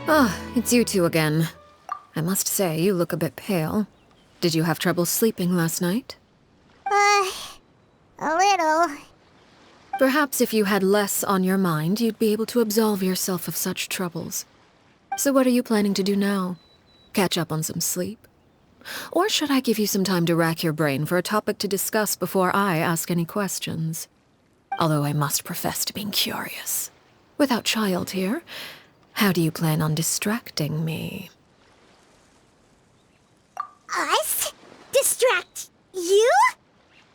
Ah, it's you two again. I must say, you look a bit pale. Did you have trouble sleeping last night? A little. Perhaps if you had less on your mind, you'd be able to absolve yourself of such troubles. So what are you planning to do now? Catch up on some sleep? Or should I give you some time to rack your brain for a topic to discuss before I ask any questions? Although I must profess to being curious. Without child here, how do you plan on distracting me? Us? Distract you?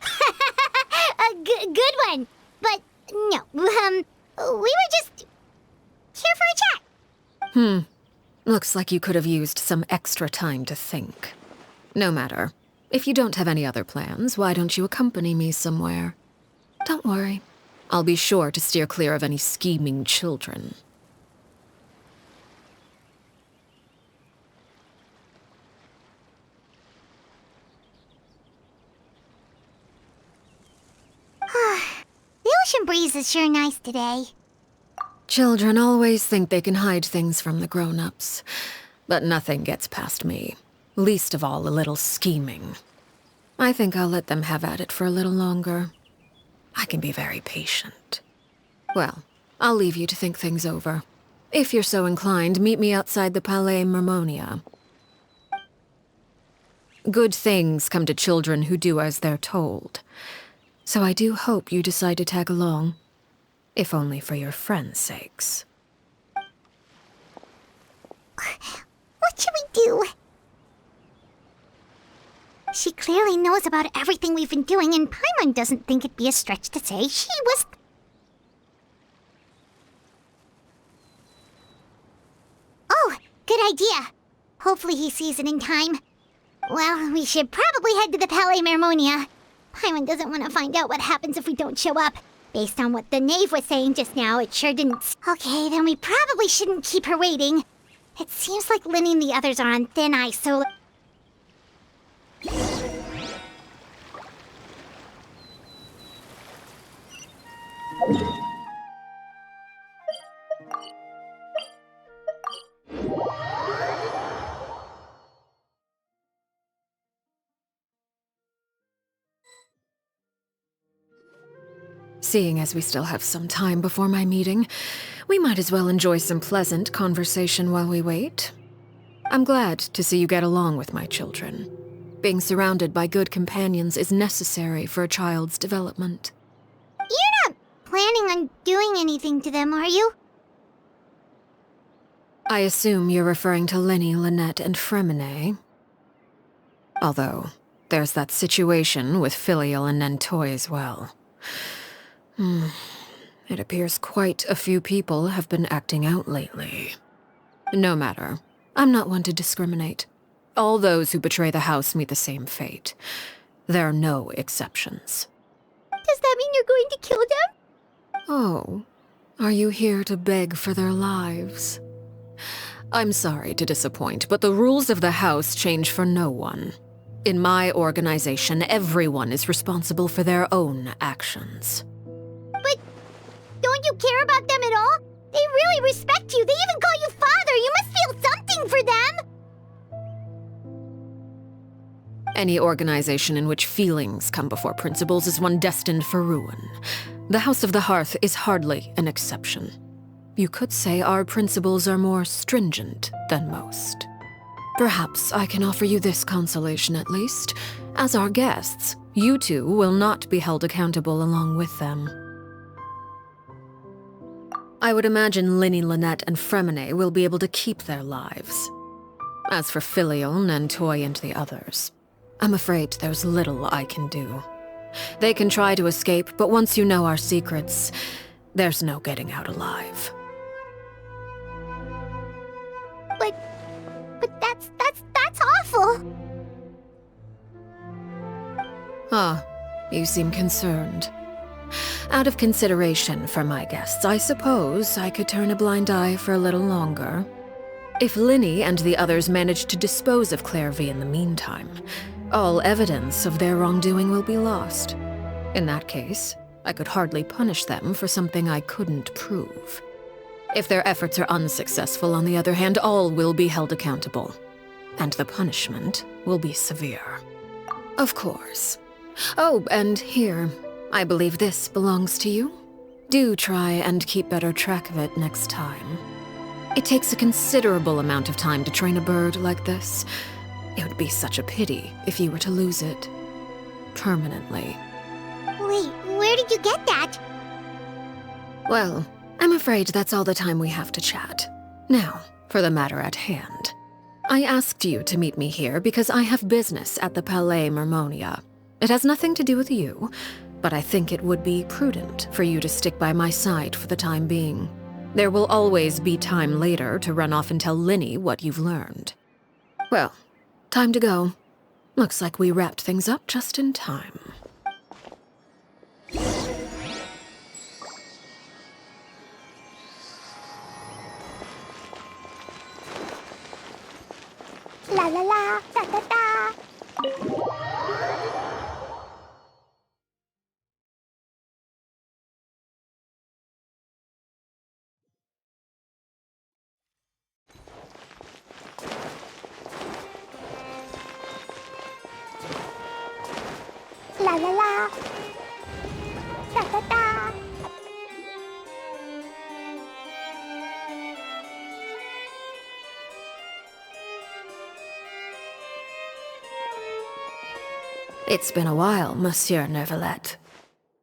A good one. But no, we were just here for a chat. Looks like you could have used some extra time to think. No matter. If you don't have any other plans, why don't you accompany me somewhere? Don't worry. I'll be sure to steer clear of any scheming children. The ocean breeze is sure nice today. Children always think they can hide things from the grown-ups. But nothing gets past me. Least of all a little scheming. I think I'll let them have at it for a little longer. I can be very patient. Well, I'll leave you to think things over. If you're so inclined, meet me outside the Palais Mermonia. Good things come to children who do as they're told. So I do hope you decide to tag along. If only for your friends' sakes. What should we do? She clearly knows about everything we've been doing, and Paimon doesn't think it'd be a stretch to say she was... Oh, good idea. Hopefully he sees it in time. Well, we should probably head to the Palais Mermonia. Paimon doesn't want to find out what happens if we don't show up. Based on what the knave was saying just now, it sure didn't... Okay, then we probably shouldn't keep her waiting. It seems like Linny and the others are on thin ice, so... Seeing as we still have some time before my meeting, we might as well enjoy some pleasant conversation while we wait. I'm glad to see you get along with my children. Being surrounded by good companions is necessary for a child's development. You're not planning on doing anything to them, are you? I assume you're referring to Lenny, Lynette, and Fremine. Although, there's that situation with Filial and Nentoy as well. It appears quite a few people have been acting out lately. No matter. I'm not one to discriminate. All those who betray the house meet the same fate. There are no exceptions. Does that mean you're going to kill them? Oh, are you here to beg for their lives? I'm sorry to disappoint, but the rules of the house change for no one. In my organization, everyone is responsible for their own actions. But don't you care about them at all? They really respect you. They even call you father. You must feel something for them. Any organization in which feelings come before principles is one destined for ruin. The House of the Hearth is hardly an exception. You could say our principles are more stringent than most. Perhaps I can offer you this consolation at least. As our guests, you two will not be held accountable along with them. I would imagine Linny, Lynette, and Fremine will be able to keep their lives. As for Filial, Nentoy, and the others, I'm afraid there's little I can do. They can try to escape, but once you know our secrets, there's no getting out alive. But that's awful. Ah, you seem concerned. Out of consideration for my guests, I suppose I could turn a blind eye for a little longer. If Linny and the others manage to dispose of Claire V in the meantime, all evidence of their wrongdoing will be lost. In that case, I could hardly punish them for something I couldn't prove. If their efforts are unsuccessful, on the other hand, all will be held accountable. And the punishment will be severe. Of course. Oh, and here, I believe this belongs to you. Do try and keep better track of it next time. It takes a considerable amount of time to train a bird like this. It would be such a pity if you were to lose it. Permanently. Wait, where did you get that? Well, I'm afraid that's all the time we have to chat. Now, for the matter at hand. I asked you to meet me here because I have business at the Palais Mermonia. It has nothing to do with you, but I think it would be prudent for you to stick by my side for the time being. There will always be time later to run off and tell Linny what you've learned. Well, time to go. Looks like we wrapped things up just in time. La la la, da da da. La la la, da da da. It's been a while, Monsieur Neuvillette.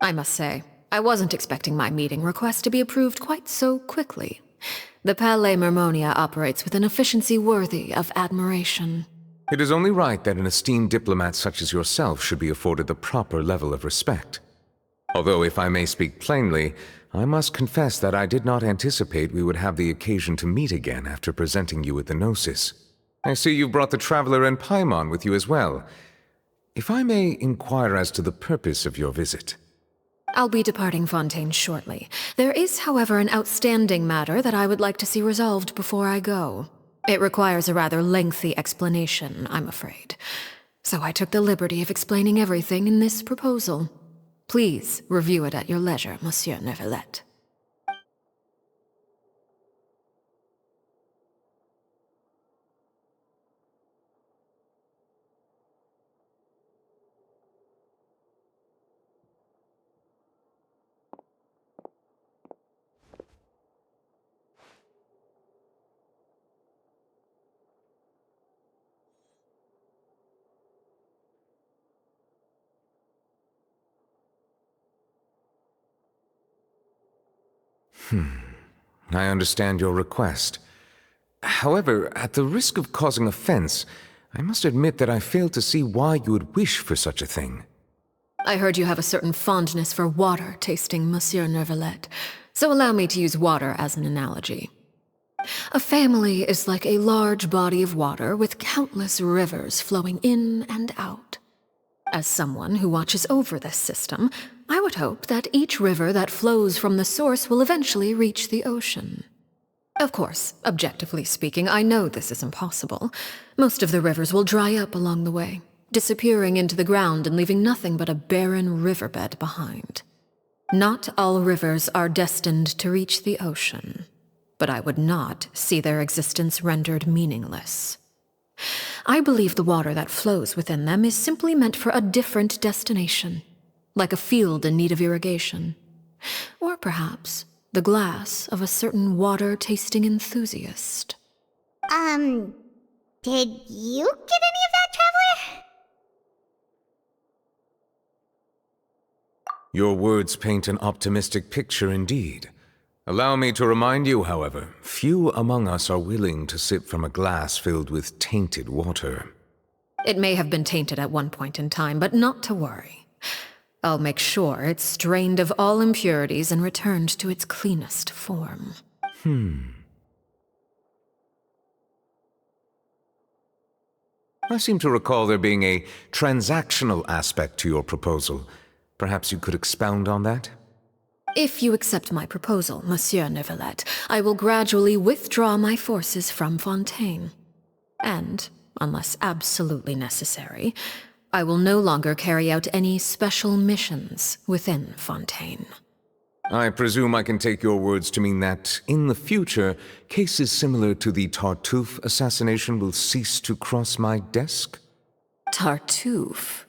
I must say, I wasn't expecting my meeting request to be approved quite so quickly. The Palais Mermonia operates with an efficiency worthy of admiration. It is only right that an esteemed diplomat such as yourself should be afforded the proper level of respect. Although, if I may speak plainly, I must confess that I did not anticipate we would have the occasion to meet again after presenting you with the Gnosis. I see you've brought the Traveler and Paimon with you as well. If I may inquire as to the purpose of your visit. I'll be departing Fontaine shortly. There is, however, an outstanding matter that I would like to see resolved before I go. It requires a rather lengthy explanation, I'm afraid. So I took the liberty of explaining everything in this proposal. Please review it at your leisure, Monsieur Neuvillette. I understand your request. However, at the risk of causing offense, I must admit that I fail to see why you would wish for such a thing. I heard you have a certain fondness for water tasting, Monsieur Neuvillette, so allow me to use water as an analogy. A family is like a large body of water with countless rivers flowing in and out. As someone who watches over this system, I would hope that each river that flows from the source will eventually reach the ocean. Of course, objectively speaking, I know this is impossible. Most of the rivers will dry up along the way, disappearing into the ground and leaving nothing but a barren riverbed behind. Not all rivers are destined to reach the ocean, but I would not see their existence rendered meaningless. I believe the water that flows within them is simply meant for a different destination, like a field in need of irrigation. Or perhaps the glass of a certain water-tasting enthusiast. Did you get any of that, Traveler? Your words paint an optimistic picture indeed. Allow me to remind you, however, few among us are willing to sip from a glass filled with tainted water. It may have been tainted at one point in time, but not to worry. I'll make sure it's strained of all impurities and returned to its cleanest form. I seem to recall there being a transactional aspect to your proposal. Perhaps you could expound on that? If you accept my proposal, Monsieur Neuvillette, I will gradually withdraw my forces from Fontaine. And, unless absolutely necessary, I will no longer carry out any special missions within Fontaine. I presume I can take your words to mean that, in the future, cases similar to the Tartuffe assassination will cease to cross my desk? Tartuffe?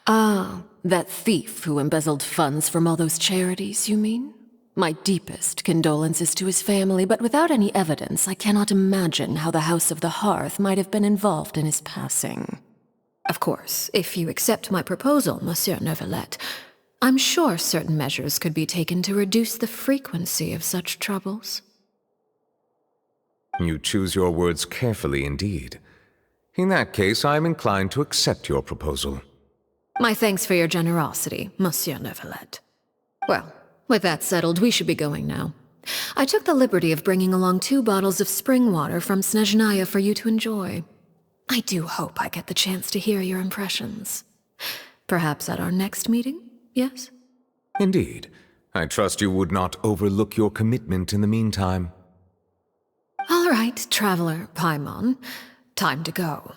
Ah, that thief who embezzled funds from all those charities, you mean? My deepest condolences to his family, but without any evidence, I cannot imagine how the House of the Hearth might have been involved in his passing. Of course, if you accept my proposal, Monsieur Neuvillette, I'm sure certain measures could be taken to reduce the frequency of such troubles. You choose your words carefully indeed. In that case, I am inclined to accept your proposal. My thanks for your generosity, Monsieur Neuvillette. Well, with that settled, we should be going now. I took the liberty of bringing along 2 bottles of spring water from Snezhnaya for you to enjoy. I do hope I get the chance to hear your impressions. Perhaps at our next meeting, yes? Indeed. I trust you would not overlook your commitment in the meantime. All right, Traveler Paimon. Time to go.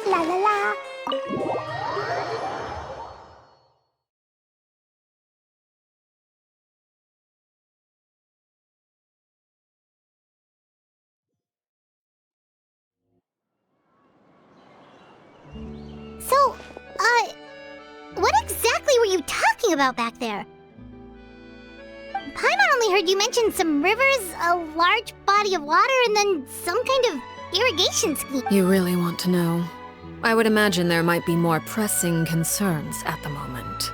La la la. So, what exactly were you talking about back there? Paimon only heard you mention some rivers, a large body of water, and then some kind of irrigation scheme. You really want to know? I would imagine there might be more pressing concerns at the moment.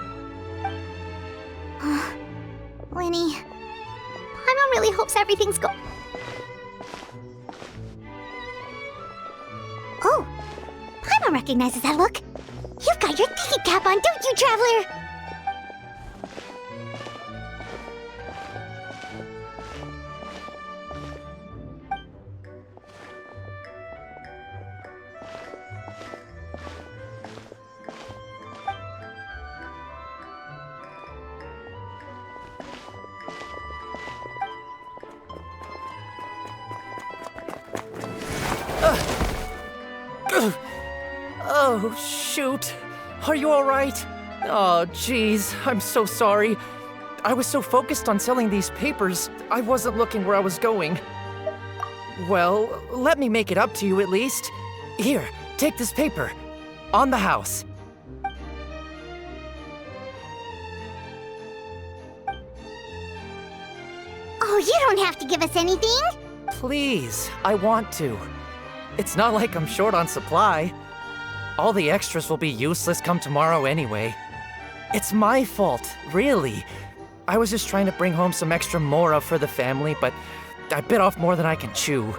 Winnie, Paimon really hopes everything's Oh, Paimon recognizes that look. You've got your thinking cap on, don't you, Traveler? Oh, shoot. Are you all right? Oh, jeez. I'm so sorry. I was so focused on selling these papers, I wasn't looking where I was going. Well, let me make it up to you at least. Here, take this paper. On the house. Oh, you don't have to give us anything. Please, I want to. It's not like I'm short on supply. All the extras will be useless come tomorrow anyway. It's my fault, really. I was just trying to bring home some extra mora for the family, but I bit off more than I can chew.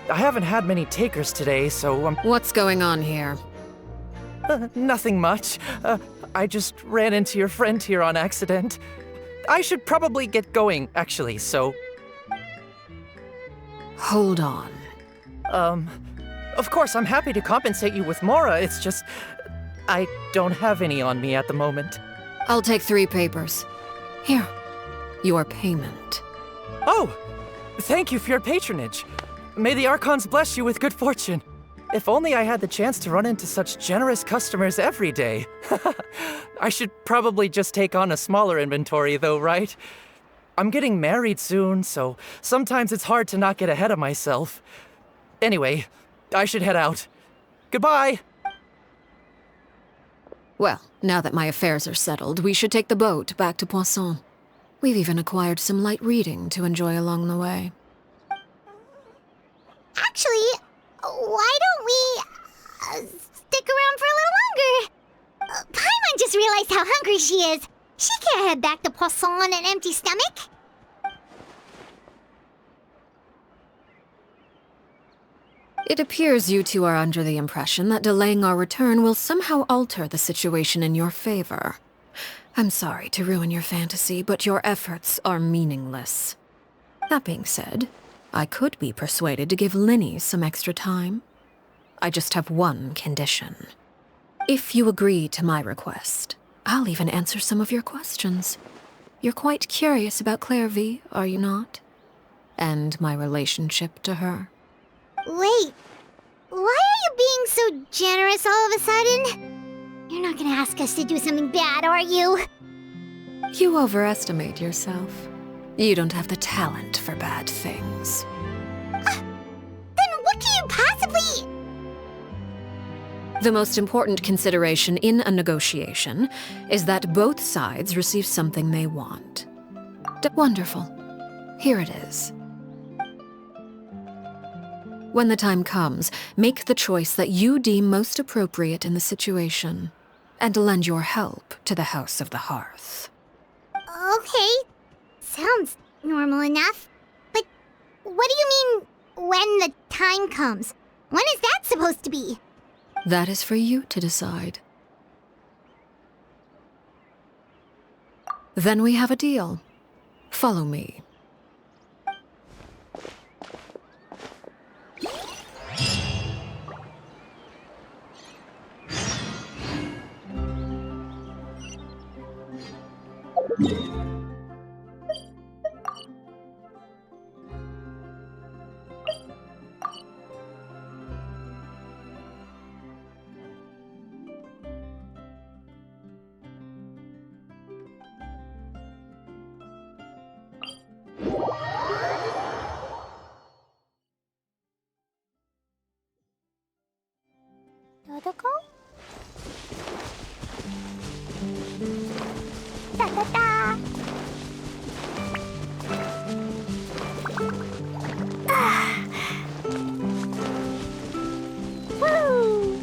I haven't had many takers today, so I'm... What's going on here? Nothing much. I just ran into your friend here on accident. I should probably get going, actually, so... Hold on. Of course, I'm happy to compensate you with mora, it's just... I don't have any on me at the moment. I'll take 3 papers. Here, your payment. Oh! Thank you for your patronage. May the Archons bless you with good fortune. If only I had the chance to run into such generous customers every day. I should probably just take on a smaller inventory though, right? I'm getting married soon, so sometimes it's hard to not get ahead of myself. Anyway, I should head out. Goodbye! Well, now that my affairs are settled, we should take the boat back to Poisson. We've even acquired some light reading to enjoy along the way. Actually, why don't we stick around for a little longer? Paimon just realized how hungry she is. She can't head back to Poisson on an empty stomach. It appears you two are under the impression that delaying our return will somehow alter the situation in your favor. I'm sorry to ruin your fantasy, but your efforts are meaningless. That being said, I could be persuaded to give Linny some extra time. I just have one condition. If you agree to my request, I'll even answer some of your questions. You're quite curious about Clairvy, are you not? And my relationship to her. Wait, why are you being so generous all of a sudden? You're not gonna ask us to do something bad, are you? You overestimate yourself. You don't have the talent for bad things. Then what can you possibly... The most important consideration in a negotiation is that both sides receive something they want. Wonderful. Here it is. When the time comes, make the choice that you deem most appropriate in the situation, and lend your help to the House of the Hearth. Okay, sounds normal enough. But what do you mean, when the time comes? When is that supposed to be? That is for you to decide. Then we have a deal. Follow me. Da da da! Woo!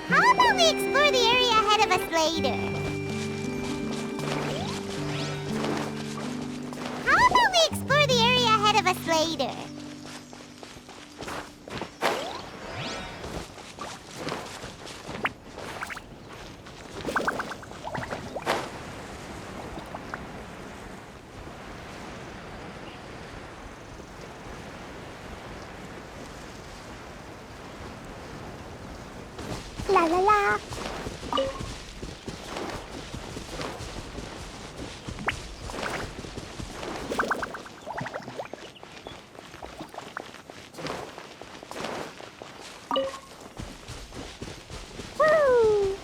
How about we explore the area ahead of us later? How about we explore the area ahead of us later? La la la. Woo!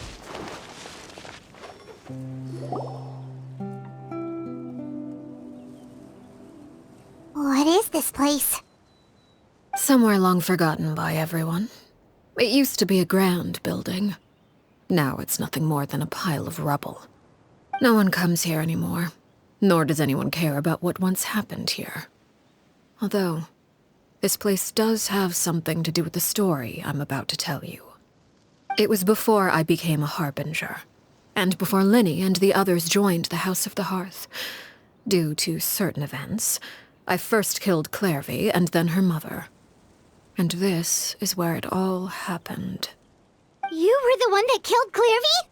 What is this place? Somewhere long forgotten by everyone. It used to be a grand building. Now it's nothing more than a pile of rubble. No one comes here anymore, nor does anyone care about what once happened here. Although, this place does have something to do with the story I'm about to tell you. It was before I became a harbinger, and before Linny and the others joined the House of the Hearth. Due to certain events, I first killed Clairvy and then her mother. And this is where it all happened. You were the one that killed Clairvy?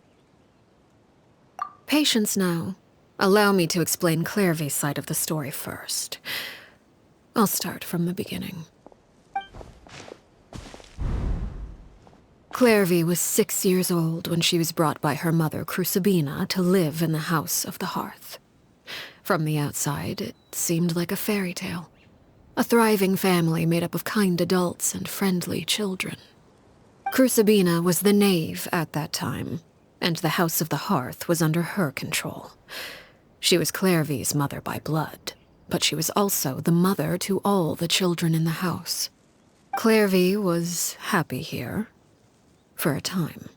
Patience now. Allow me to explain Clairvy's side of the story first. I'll start from the beginning. Clairvy was 6 years old when she was brought by her mother, Crucibina, to live in the House of the Hearth. From the outside, it seemed like a fairy tale. A thriving family made up of kind adults and friendly children. Crucibina was the knave at that time, and the House of the Hearth was under her control. She was Clairvy's mother by blood, but she was also the mother to all the children in the house. Clairvy was happy here, for a time.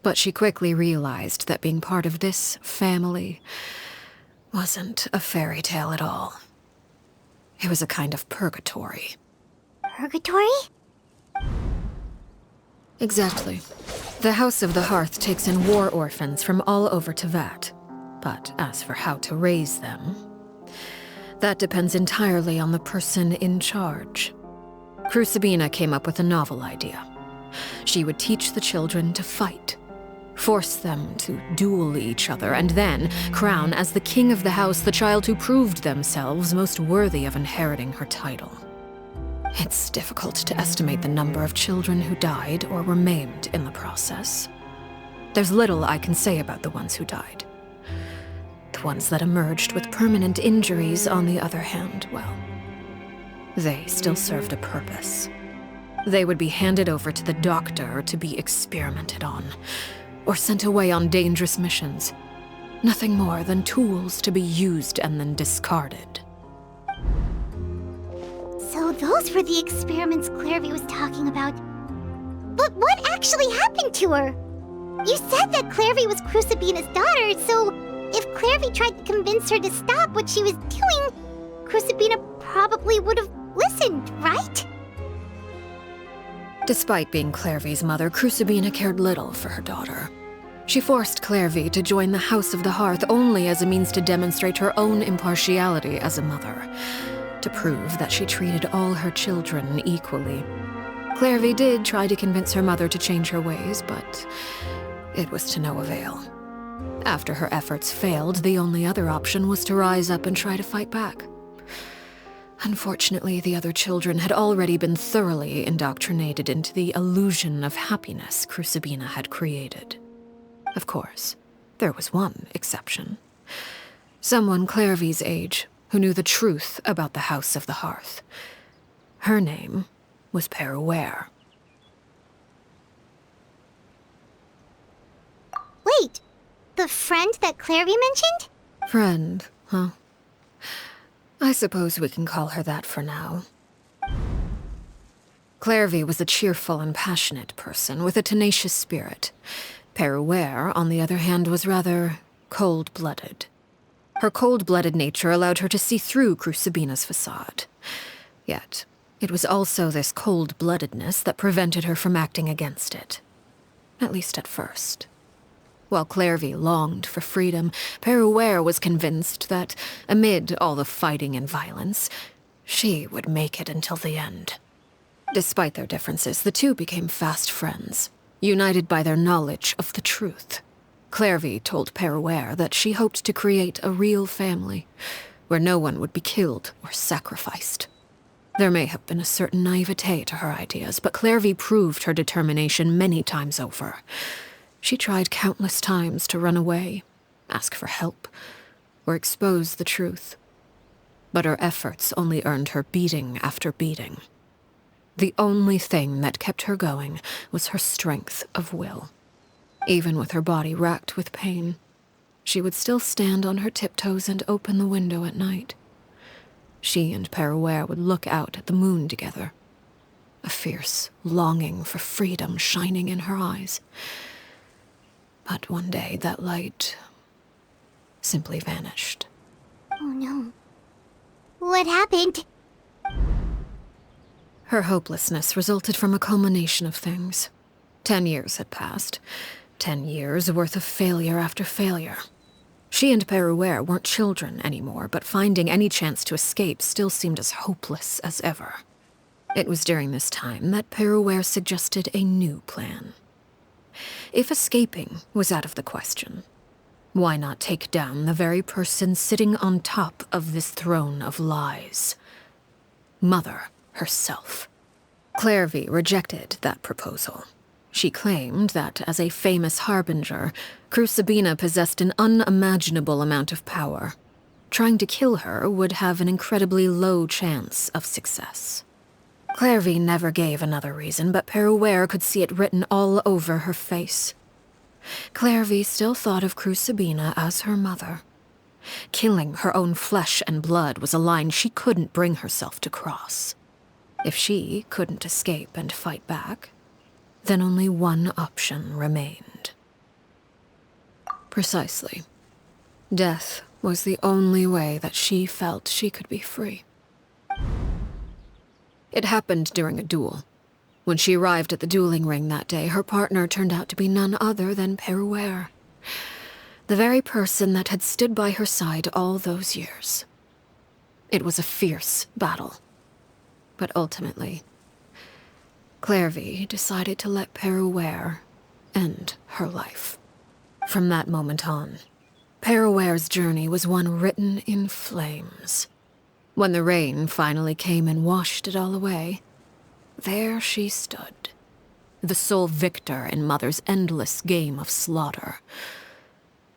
But she quickly realized that being part of this family wasn't a fairy tale at all. It was a kind of purgatory. Purgatory? Exactly. The House of the Hearth takes in war orphans from all over Teyvat. But as for how to raise them, that depends entirely on the person in charge. Crucibina came up with a novel idea. She would teach the children to fight, force them to duel each other, and then crown as the king of the house the child who proved themselves most worthy of inheriting her title. It's difficult to estimate the number of children who died or were maimed in the process. There's little I can say about the ones who died. The ones that emerged with permanent injuries, on the other hand, well, they still served a purpose. They would be handed over to the doctor to be experimented on, or sent away on dangerous missions. Nothing more than tools to be used and then discarded. So those were the experiments Clairvy was talking about. But what actually happened to her? You said that Clairvy was Crucibina's daughter, so if Clairvy tried to convince her to stop what she was doing, Crucibina probably would have listened, right? Despite being Clairvy's mother, Crucibina cared little for her daughter. She forced Clairvy to join the House of the Hearth only as a means to demonstrate her own impartiality as a mother, to prove that she treated all her children equally. Clairvy did try to convince her mother to change her ways, but it was to no avail. After her efforts failed, the only other option was to rise up and try to fight back. Unfortunately, the other children had already been thoroughly indoctrinated into the illusion of happiness Crucibina had created. Of course, there was one exception. Someone Clairvy's age who knew the truth about the House of the Hearth. Her name was Peruere. Wait, the friend that Clairvy mentioned? Friend, huh? I suppose we can call her that for now. Clairvy was a cheerful and passionate person with a tenacious spirit. Peruere, on the other hand, was rather cold-blooded. Her cold-blooded nature allowed her to see through Crucibina's facade. Yet, it was also this cold-bloodedness that prevented her from acting against it. At least at first. While Clairvy longed for freedom, Peruere was convinced that, amid all the fighting and violence, she would make it until the end. Despite their differences, the two became fast friends, united by their knowledge of the truth. Clairvy told Peruere that she hoped to create a real family, where no one would be killed or sacrificed. There may have been a certain naivete to her ideas, but Clairvy proved her determination many times over. She tried countless times to run away, ask for help, or expose the truth. But her efforts only earned her beating after beating. The only thing that kept her going was her strength of will. Even with her body racked with pain, she would still stand on her tiptoes and open the window at night. She and Peruere would look out at the moon together, a fierce longing for freedom shining in her eyes. But one day that light simply vanished. Oh no. What happened? Her hopelessness resulted from a culmination of things. 10 years had passed. 10 years worth of failure after failure. She and Peruere weren't children anymore, but finding any chance to escape still seemed as hopeless as ever. It was during this time that Peruere suggested a new plan. If escaping was out of the question, why not take down the very person sitting on top of this throne of lies? Mother herself. Clairvy rejected that proposal. She claimed that, as a famous harbinger, Crucibina possessed an unimaginable amount of power. Trying to kill her would have an incredibly low chance of success. Clairvy never gave another reason, but Peruere could see it written all over her face. Clairvy still thought of Crucibina as her mother. Killing her own flesh and blood was a line she couldn't bring herself to cross. If she couldn't escape and fight back, then only one option remained. Precisely. Death was the only way that she felt she could be free. It happened during a duel. When she arrived at the dueling ring that day, her partner turned out to be none other than Peruere, the very person that had stood by her side all those years. It was a fierce battle. But ultimately, Clairvy decided to let Peruere end her life. From that moment on, Peruere's journey was one written in flames. When the rain finally came and washed it all away, there she stood, the sole victor in Mother's endless game of slaughter.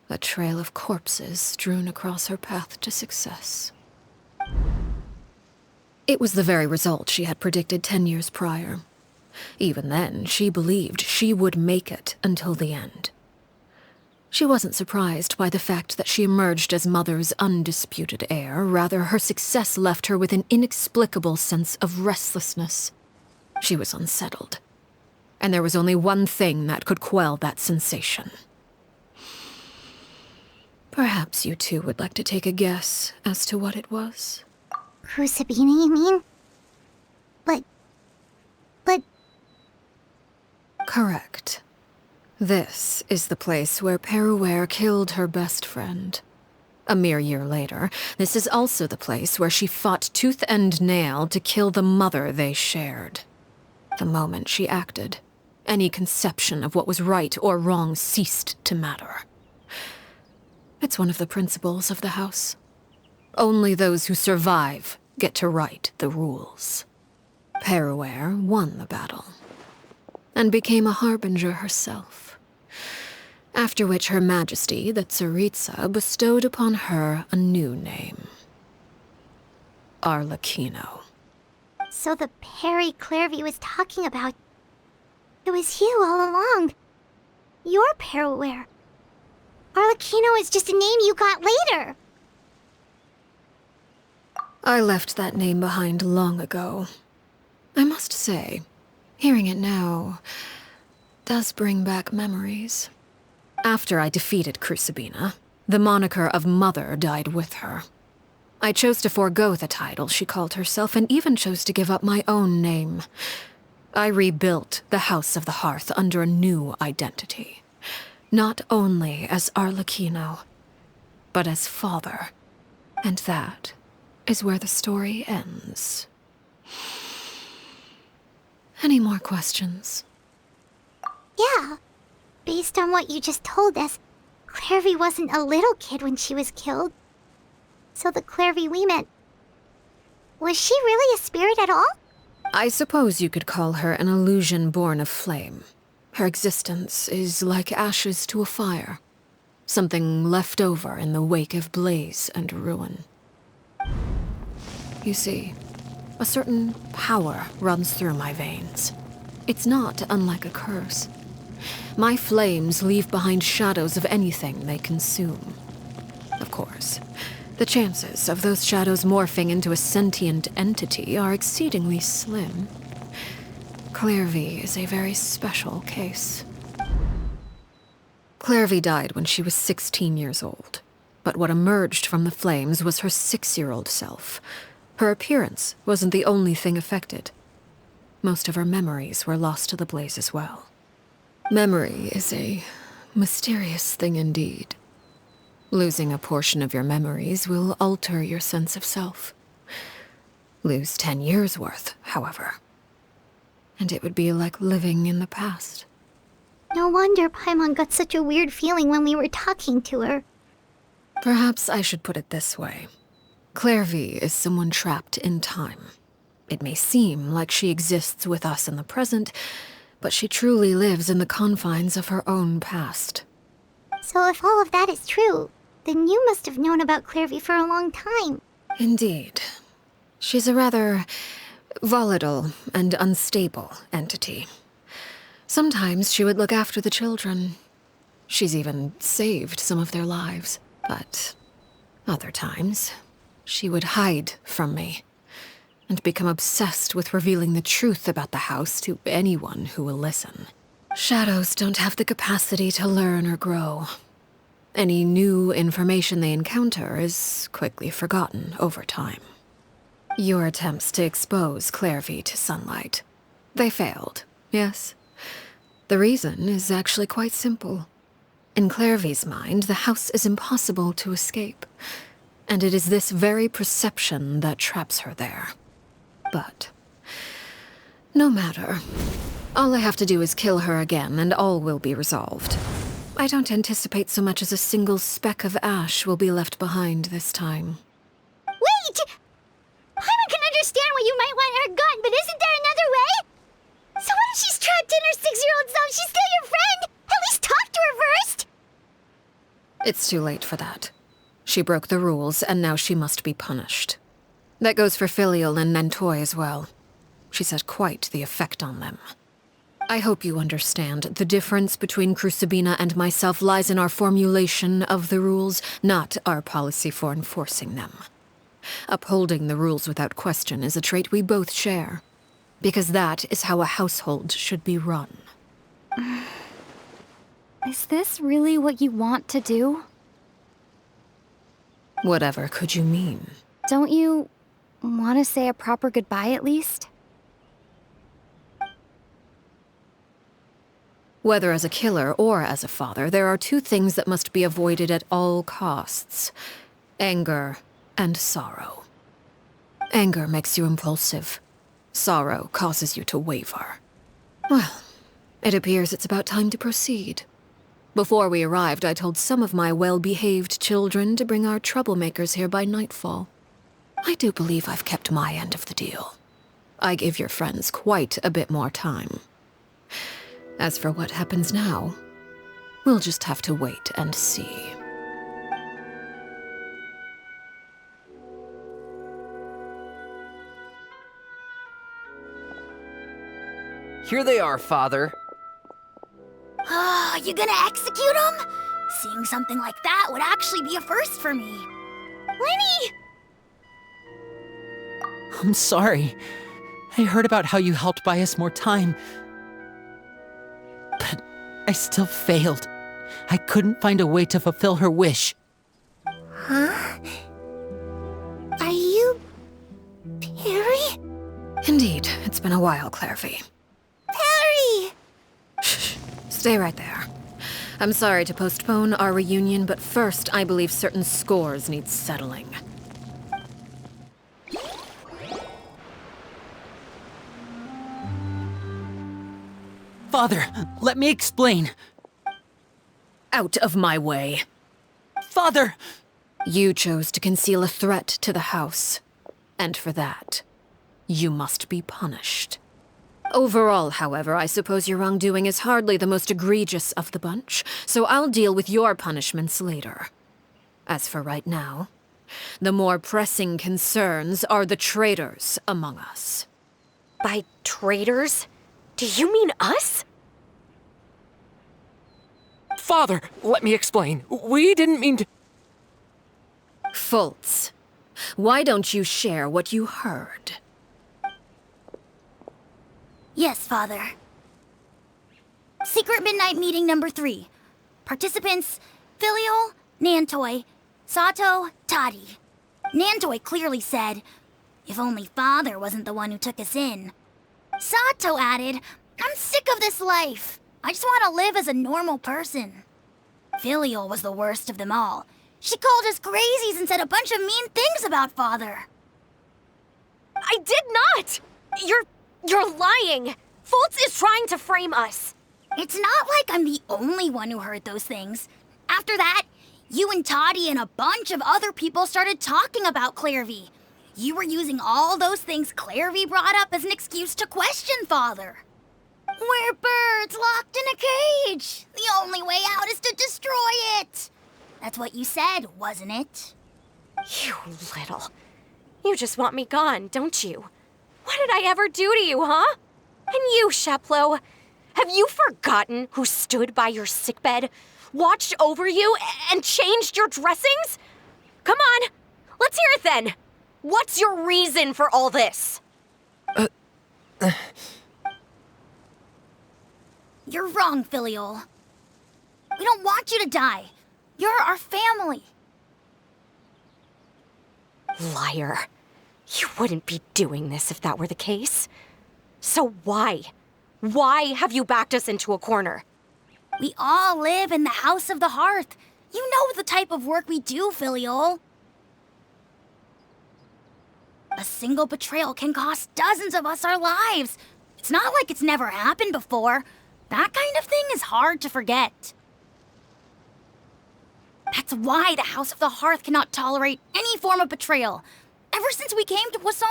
A trail of corpses strewn across her path to success. It was the very result she had predicted 10 years prior. Even then, she believed she would make it until the end. She wasn't surprised by the fact that she emerged as Mother's undisputed heir. Rather, her success left her with an inexplicable sense of restlessness. She was unsettled. And there was only one thing that could quell that sensation. Perhaps you two would like to take a guess as to what it was? Crucibina, you mean? But... Correct. This is the place where Peruere killed her best friend. A mere year later, this is also the place where she fought tooth and nail to kill the mother they shared. The moment she acted, any conception of what was right or wrong ceased to matter. It's one of the principles of the house. Only those who survive get to write the rules. Peruere won the battle, and became a harbinger herself. After which Her Majesty, the Tsaritsa, bestowed upon her a new name. Arlecchino. So the Perry Clairvy was talking about... It was you all along. You're Peruere. Arlecchino is just a name you got later. I left that name behind long ago. I must say, hearing it now does bring back memories. After I defeated Crucibina, the moniker of Mother died with her. I chose to forego the title she called herself, and even chose to give up my own name. I rebuilt the House of the Hearth under a new identity. Not only as Arlecchino, but as father. And that is where the story ends. Any more questions? Yeah. Based on what you just told us, Clairvy wasn't a little kid when she was killed. So the Clairvy we met... Was she really a spirit at all? I suppose you could call her an illusion born of flame. Her existence is like ashes to a fire. Something left over in the wake of blaze and ruin. You see, a certain power runs through my veins. It's not unlike a curse. My flames leave behind shadows of anything they consume. Of course, the chances of those shadows morphing into a sentient entity are exceedingly slim. Clairvy is a very special case. Clairvy died when she was 16 years old, but what emerged from the flames was her 6-year-old self. Her appearance wasn't the only thing affected. Most of her memories were lost to the blaze as well. Memory is a mysterious thing indeed. Losing a portion of your memories will alter your sense of self. Lose 10 years' worth, however, and it would be like living in the past. No wonder Paimon got such a weird feeling when we were talking to her. Perhaps I should put it this way. Clairvy is someone trapped in time. It may seem like she exists with us in the present, but she truly lives in the confines of her own past. So if all of that is true, then you must have known about Clairvy for a long time. Indeed. She's a rather volatile and unstable entity. Sometimes she would look after the children. She's even saved some of their lives. But other times, she would hide from me and become obsessed with revealing the truth about the house to anyone who will listen. Shadows don't have the capacity to learn or grow. Any new information they encounter is quickly forgotten over time. Your attempts to expose Clairvy to sunlight. They failed, yes. The reason is actually quite simple. In Clairvy's mind, the house is impossible to escape, and it is this very perception that traps her there. But no matter. All I have to do is kill her again, and all will be resolved. I don't anticipate so much as a single speck of ash will be left behind this time. Wait! Paimon can understand why you might want her gone, but isn't there another way? So what if she's trapped in her 6-year-old self? She's still your friend! At least talk to her first! It's too late for that. She broke the rules, and now she must be punished. That goes for Filial and Nantoy as well. She's had quite the effect on them. I hope you understand the difference between Crucibina and myself lies in our formulation of the rules, not our policy for enforcing them. Upholding the rules without question is a trait we both share, because that is how a household should be run. Is this really what you want to do? Whatever could you mean? Don't you want to say a proper goodbye at least? Whether as a killer or as a father, there are two things that must be avoided at all costs: anger and sorrow. Anger makes you impulsive. Sorrow causes you to waver. Well, it appears it's about time to proceed. Before we arrived, I told some of my well-behaved children to bring our troublemakers here by nightfall. I do believe I've kept my end of the deal. I gave your friends quite a bit more time. As for what happens now, we'll just have to wait and see. Here they are, Father. You gonna execute him? Seeing something like that would actually be a first for me. Lenny! I'm sorry. I heard about how you helped buy us more time. But I still failed. I couldn't find a way to fulfill her wish. Huh? Are you... Perry? Indeed, it's been a while, Clairvy. Perry! Shh, stay right there. I'm sorry to postpone our reunion, but first I believe certain scores need settling. Father, let me explain. Out of my way. Father! You chose to conceal a threat to the house, and for that, you must be punished. Overall, however, I suppose your wrongdoing is hardly the most egregious of the bunch, so I'll deal with your punishments later. As for right now, the more pressing concerns are the traitors among us. By traitors? Do you mean us? Father, let me explain. We didn't mean to... Fultz, why don't you share what you heard? Yes, Father. Secret Midnight Meeting number 3. Participants, Filial, Nantoy, Sato, Toddy. Nantoy clearly said, if only Father wasn't the one who took us in. Sato added, I'm sick of this life. I just want to live as a normal person. Filial was the worst of them all. She called us crazies and said a bunch of mean things about Father. I did not! You're lying! Fultz is trying to frame us. It's not like I'm the only one who heard those things. After that, you and Toddy and a bunch of other people started talking about Clairvy. You were using all those things Clairvy brought up as an excuse to question Father. We're birds locked in a cage. The only way out is to destroy it. That's what you said, wasn't it? You little... You just want me gone, don't you? What did I ever do to you, huh? And you, Sheplo, have you forgotten who stood by your sickbed watched over you, and changed your dressings? Come on, let's hear it then. What's your reason for all this? You're wrong, Filial. We don't want you to die. You're our family. Liar. You wouldn't be doing this if that were the case. So why? Why have you backed us into a corner? We all live in the House of the Hearth. You know the type of work we do, Filial. A single betrayal can cost dozens of us our lives. It's not like it's never happened before. That kind of thing is hard to forget. That's why the House of the Hearth cannot tolerate any form of betrayal. Ever since we came to Poisson,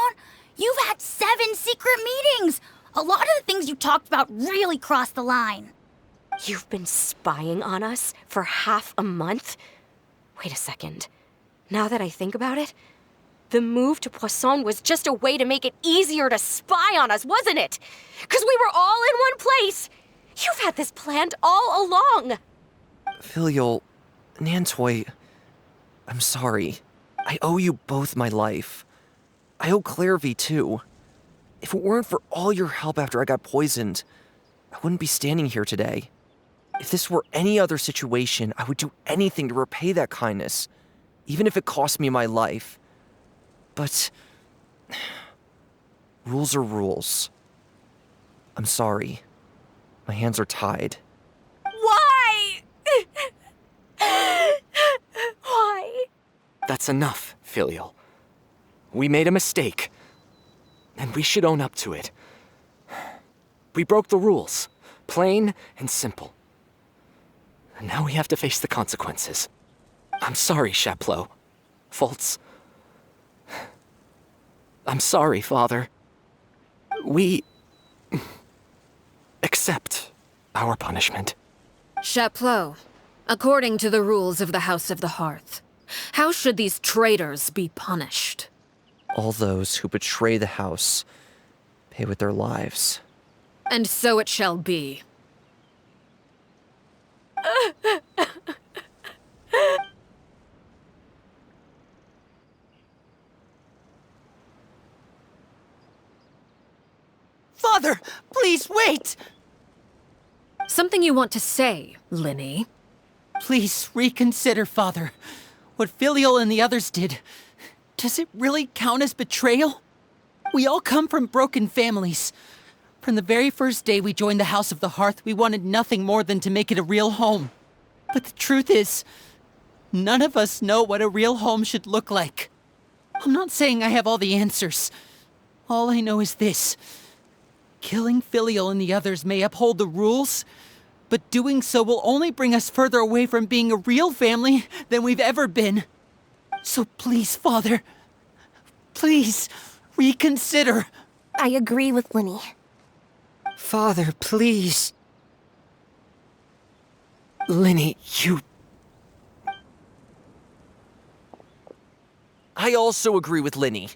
you've had 7 secret meetings. A lot of the things you talked about really crossed the line. You've been spying on us for half a month? Wait a second. Now that I think about it, the move to Poisson was just a way to make it easier to spy on us, wasn't it? Because we were all in one place. You've had this planned all along. Filial, Nantoy, I'm sorry. I owe you both my life. I owe Claire V too. If it weren't for all your help after I got poisoned, I wouldn't be standing here today. If this were any other situation, I would do anything to repay that kindness, even if it cost me my life. But rules are rules. I'm sorry. My hands are tied. Why? Why? That's enough, Filial. We made a mistake, and we should own up to it. We broke the rules, plain and simple. And now we have to face the consequences. I'm sorry, Chaplot. Fultz. I'm sorry, Father. We accept our punishment. Chaplot, according to the rules of the House of the Hearth, how should these traitors be punished? All those who betray the house pay with their lives. And so it shall be. Father, please wait! Something you want to say, Linny? Please reconsider, Father. What Filial and the others did, does it really count as betrayal? We all come from broken families. From the very first day we joined the House of the Hearth, we wanted nothing more than to make it a real home. But the truth is, none of us know what a real home should look like. I'm not saying I have all the answers. All I know is this. Killing Filial and the others may uphold the rules, but doing so will only bring us further away from being a real family than we've ever been. So please, Father, please reconsider. I agree with Linny. Father, please. Linny, you... I also agree with Linny.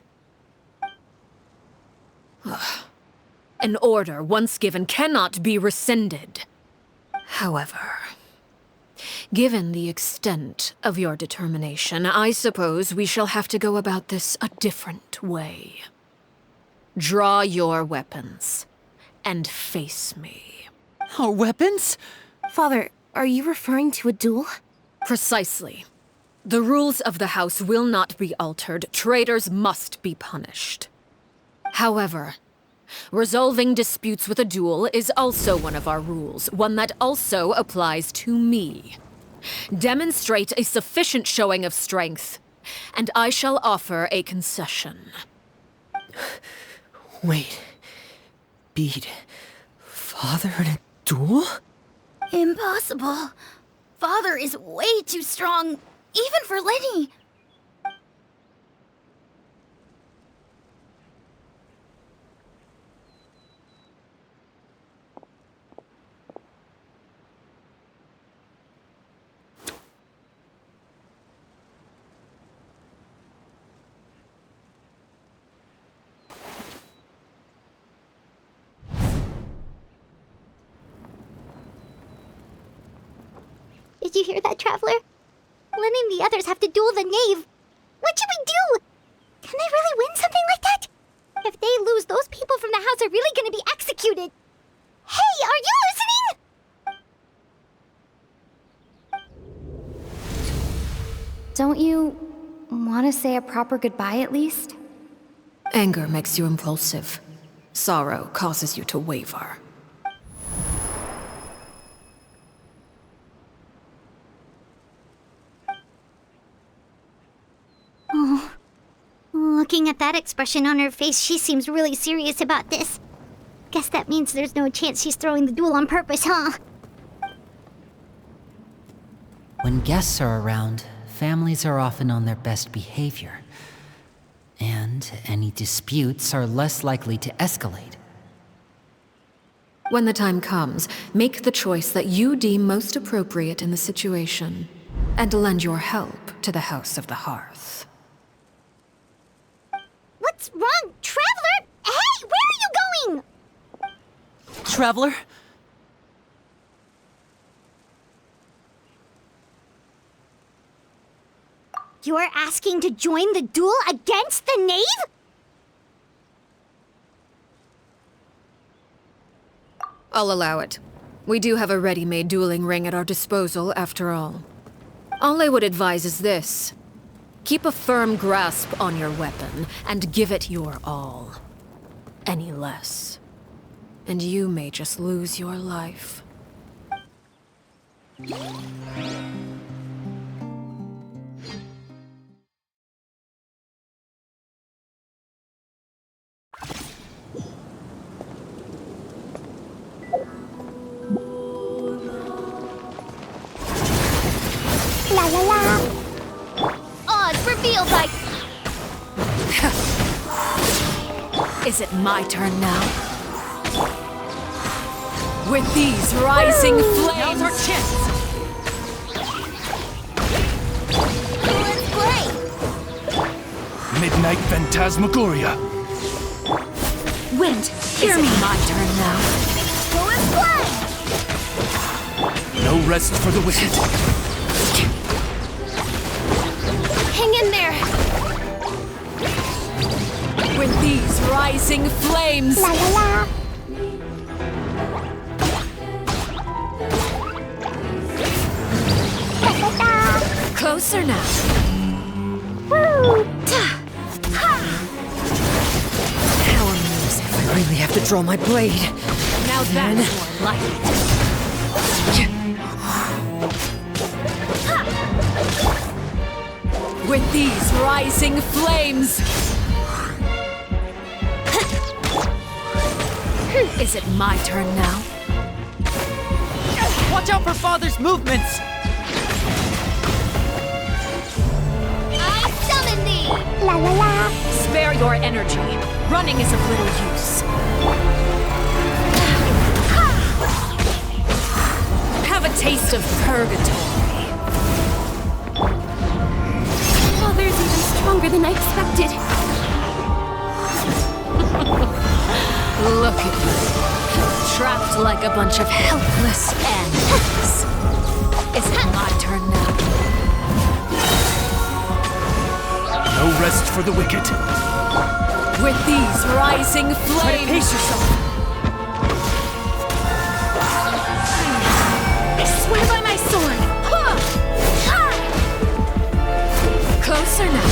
An order once given cannot be rescinded. However, given the extent of your determination, I suppose we shall have to go about this a different way. Draw your weapons and face me. Our weapons? Father, are you referring to a duel? Precisely. The rules of the house will not be altered. Traitors must be punished. However, resolving disputes with a duel is also one of our rules, one that also applies to me. Demonstrate a sufficient showing of strength, and I shall offer a concession. Wait. Beat Father in a duel? Impossible. Father is way too strong, even for Linny. Did you hear that, Traveler? Letting the others have to duel the knave. What should we do? Can they really win something like that? If they lose, those people from the house are really gonna be executed. Hey, are you listening? Don't you want to say a proper goodbye at least? Anger makes you impulsive. Sorrow causes you to waver. Oh. Looking at that expression on her face, she seems really serious about this. Guess that means there's no chance she's throwing the duel on purpose, huh? When guests are around, families are often on their best behavior. And any disputes are less likely to escalate. When the time comes, make the choice that you deem most appropriate in the situation, and lend your help to the House of the Hearth. What's wrong, Traveler? Hey, where are you going? Traveler? You're asking to join the duel against the knave? I'll allow it. We do have a ready-made dueling ring at our disposal, after all. All I would advise is this. Keep a firm grasp on your weapon, and give it your all. Any less, and you may just lose your life. La la la. Odds revealed by... Is it my turn now? With these rising flames... Now's our chance! Let's play! Midnight Phantasmagoria. Wind, hear me. My turn now. Let's play! No rest for the wicked. Hang in there! With these rising flames... La la la! La la la! Closer now. Woo! How amusing. I really have to draw my blade. Now that's more like it. With these rising flames... Is it my turn now? Watch out for Father's movements! I summon thee! La la la! Spare your energy. Running is of little use. Have a taste of purgatory. Father's even stronger than I expected. Look at you. Trapped like a bunch of helpless animals. Is it my turn now? No rest for the wicked. With these rising flames... Pace yourself! I swear by my sword! Closer now.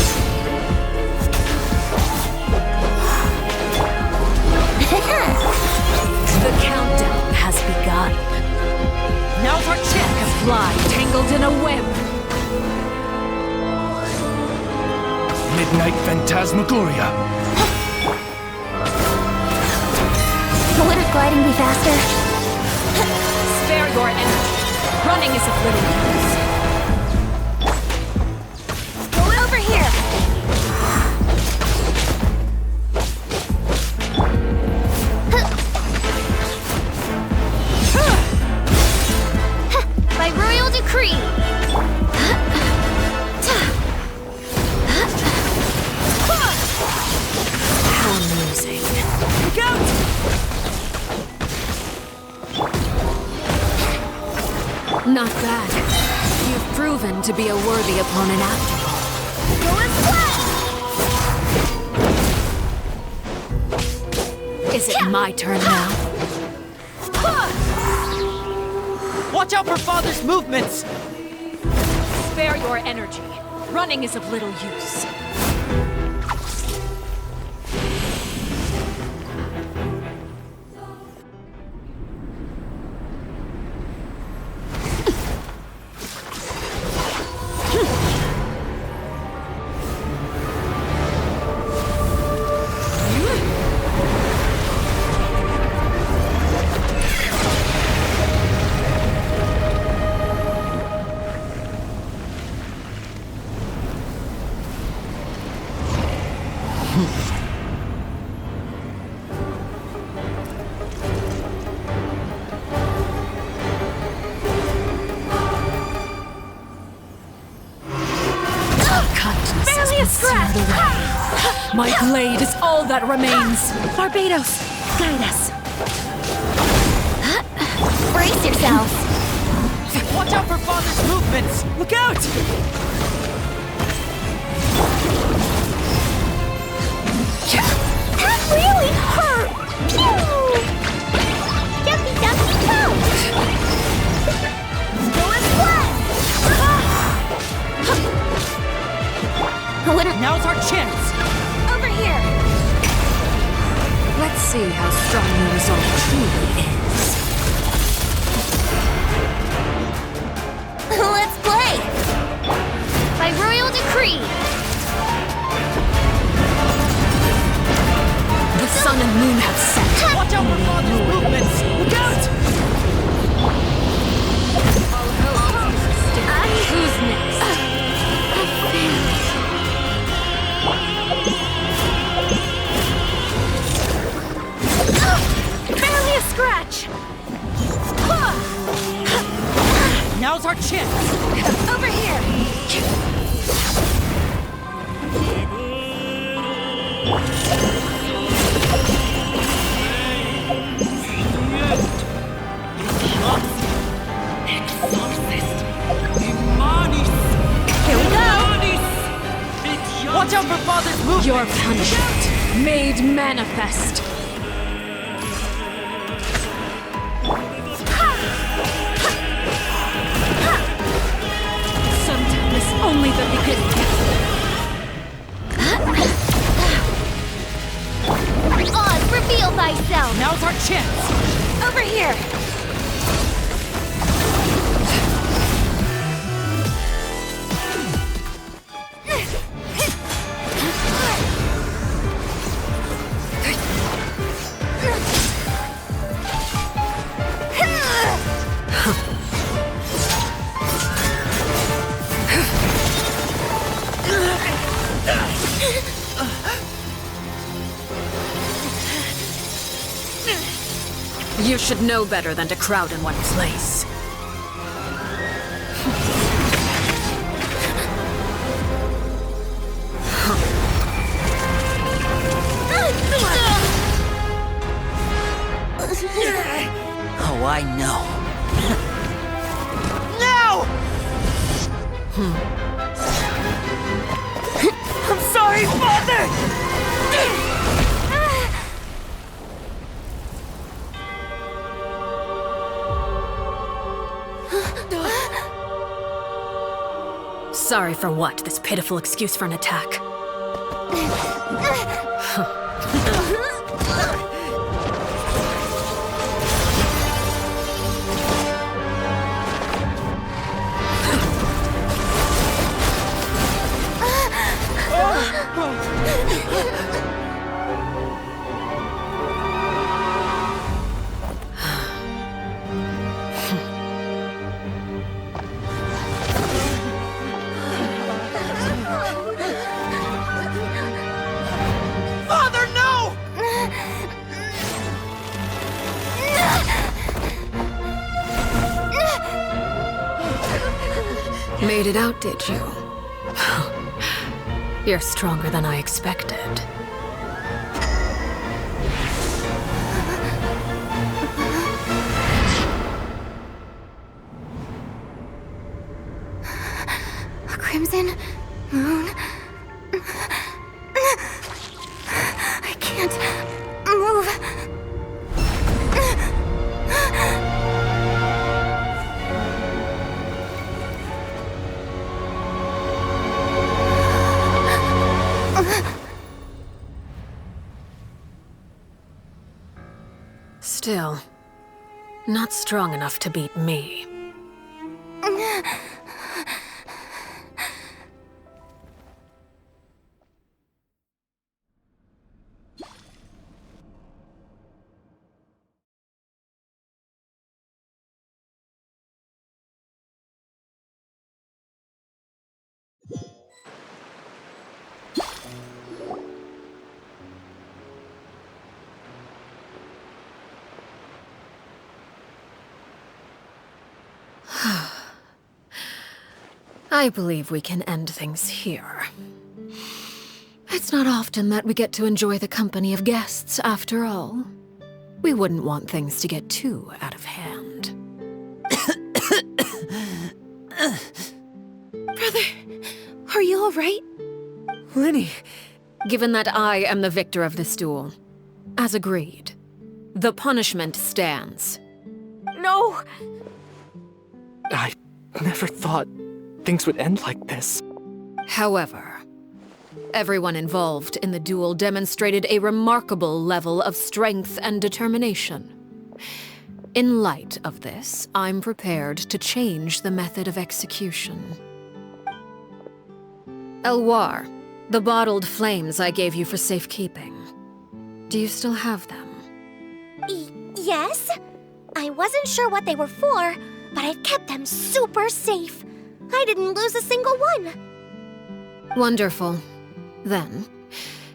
The countdown has begun. Now's our chance! A fly tangled in a web. Midnight Phantasmagoria. Would a gliding be faster? Spare your energy. Running is of little use. Go over here! By royal decree! How amusing. Look out! Not bad. You've proven to be a worthy opponent after all. Is it my turn now? Watch out for Father's movements! Spare your energy. Running is of little use. My blade is all that remains. Barbados, guide us. Brace yourselves. Watch out for Father's movements! Look out! That really hurt! Pew! Ducky, ducky, go! Go and fly! Now's our chance! Over here! Let's see how strong your resolve truly is. Let's play! By royal decree! The sun and moon have set. Watch out for Father's movements! Look out! Who's next? Barely a scratch! Now's our chance! Over here! Here we go! Watch out for Father's movements! Your punishment made manifest. Sometimes only the beginning. Oz, reveal thyself! Now's our chance! Over here! You should know better than to crowd in one place. Oh, I know. No! I'm sorry, Father! Sorry for what? This pitiful excuse for an attack. Made it out, did you? You're stronger than I expected. can't move. Still, not strong enough to beat me. I believe we can end things here. It's not often that we get to enjoy the company of guests, after all. We wouldn't want things to get too out of hand. Brother, are you all right? Lenny. Given that I am the victor of this duel, as agreed, the punishment stands. No! I never thought things would end like this. However, everyone involved in the duel demonstrated a remarkable level of strength and determination. In light of this, I'm prepared to change the method of execution. Elwar, the bottled flames I gave you for safekeeping. Do you still have them? Yes? I wasn't sure what they were for, but I've kept them super safe. I didn't lose a single one. Wonderful. Then,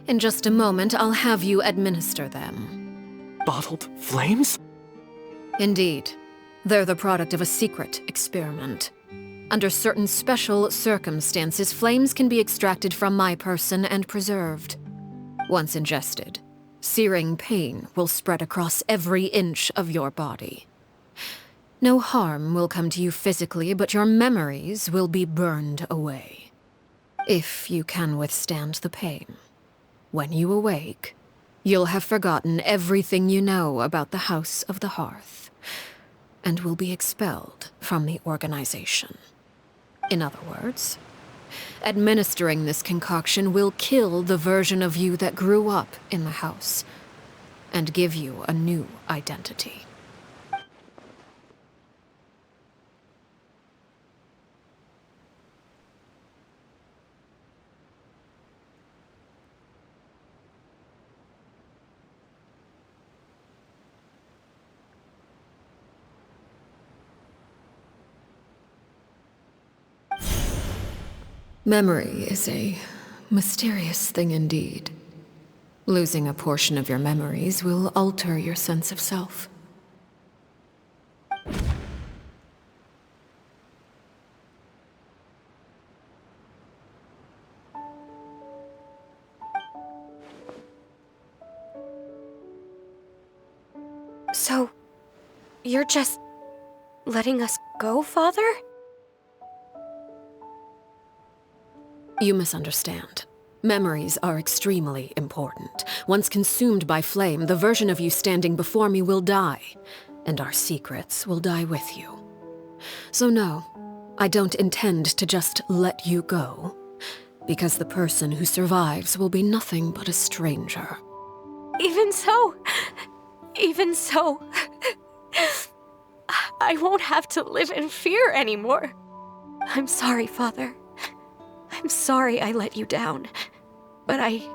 in just a moment, I'll have you administer them. Bottled flames? Indeed. They're the product of a secret experiment. Under certain special circumstances, flames can be extracted from my person and preserved. Once ingested, searing pain will spread across every inch of your body. No harm will come to you physically, but your memories will be burned away. If you can withstand the pain. When you awake, you'll have forgotten everything you know about the House of the Hearth, and will be expelled from the organization. In other words, administering this concoction will kill the version of you that grew up in the house, and give you a new identity. Memory is a mysterious thing indeed. Losing a portion of your memories will alter your sense of self. So, you're just letting us go, Father? You misunderstand. Memories are extremely important. Once consumed by flame, the version of you standing before me will die, and our secrets will die with you. So no, I don't intend to just let you go, because the person who survives will be nothing but a stranger. Even so, I won't have to live in fear anymore. I'm sorry, Father. I'm sorry I let you down, but I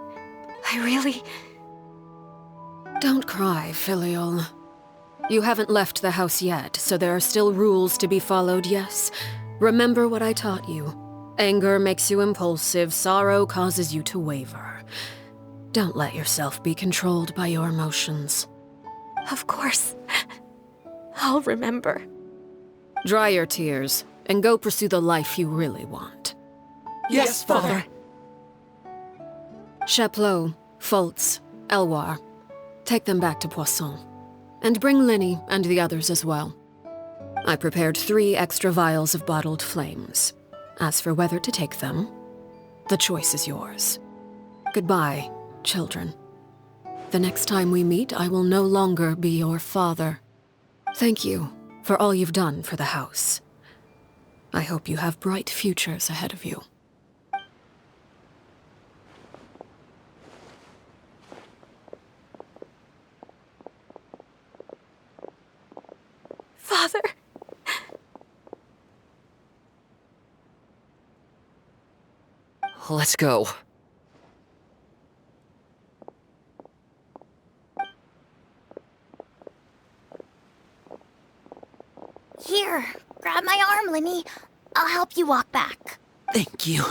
really... Don't cry, Filial. You haven't left the house yet, so there are still rules to be followed, yes? Remember what I taught you. Anger makes you impulsive, sorrow causes you to waver. Don't let yourself be controlled by your emotions. Of course. I'll remember. Dry your tears, and go pursue the life you really want. Yes, Father. Chaplot, Foltz, Elwar. Take them back to Poisson. And bring Lenny and the others as well. I prepared 3 extra vials of bottled flames. As for whether to take them, the choice is yours. Goodbye, children. The next time we meet, I will no longer be your father. Thank you for all you've done for the house. I hope you have bright futures ahead of you. Father. Let's go. Here, grab my arm, Lemmy. I'll help you walk back. Thank you.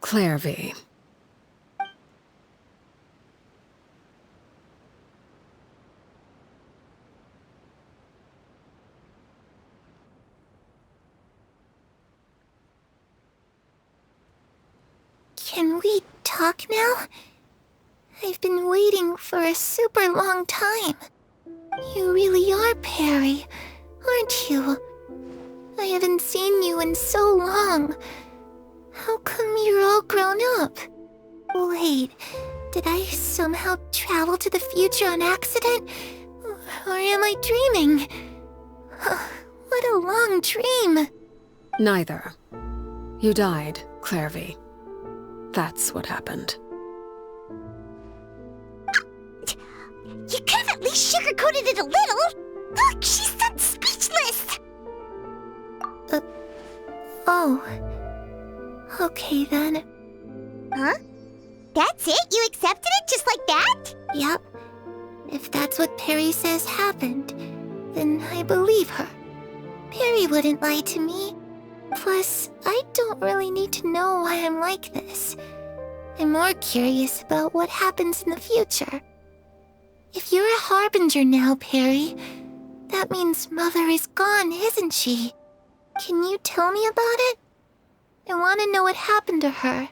Claire V. Can we talk now? I've been waiting for a super long time. You really are Perry, aren't you? I haven't seen you in so long. How come you're all grown up? Wait, did I somehow travel to the future on accident? Or am I dreaming? What a long dream. Neither. You died, Claire V. That's what happened. You could have at least sugarcoated it a little. Look, she's done speechless. Oh. Okay then. Huh? That's it? You accepted it just like that? Yep. If that's what Perry says happened, then I believe her. Perry wouldn't lie to me. Plus, I don't really need to know why I'm like this. I'm more curious about what happens in the future. If you're a harbinger now, Perry, that means Mother is gone, isn't she? Can you tell me about it? I want to know what happened to her.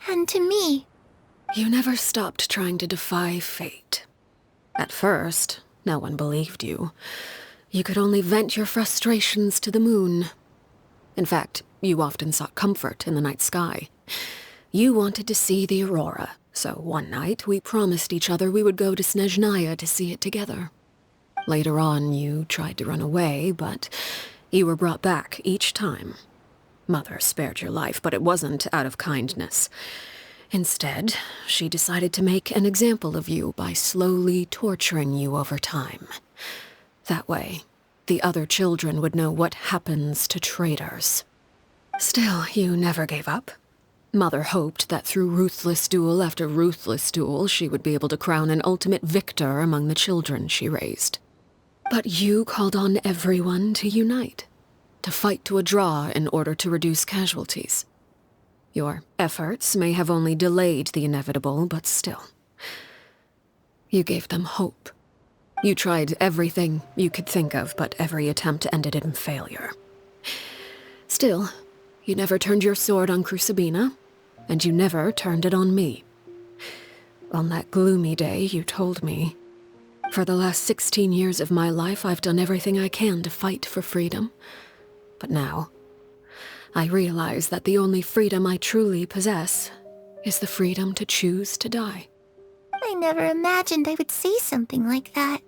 And to me. You never stopped trying to defy fate. At first, no one believed you. You could only vent your frustrations to the moon. In fact, you often sought comfort in the night sky. You wanted to see the aurora, so one night we promised each other we would go to Snezhnaya to see it together. Later on, you tried to run away, but you were brought back each time. Mother spared your life, but it wasn't out of kindness. Instead, she decided to make an example of you by slowly torturing you over time. That way, the other children would know what happens to traitors. Still, you never gave up. Mother hoped that through ruthless duel after ruthless duel, she would be able to crown an ultimate victor among the children she raised. But you called on everyone to unite, to fight to a draw in order to reduce casualties. Your efforts may have only delayed the inevitable, but still. You gave them hope. You tried everything you could think of, but every attempt ended in failure. Still, you never turned your sword on Crucibina, and you never turned it on me. On that gloomy day, you told me, "For the last 16 years of my life, I've done everything I can to fight for freedom. But now, I realize that the only freedom I truly possess is the freedom to choose to die." I never imagined I would say something like that.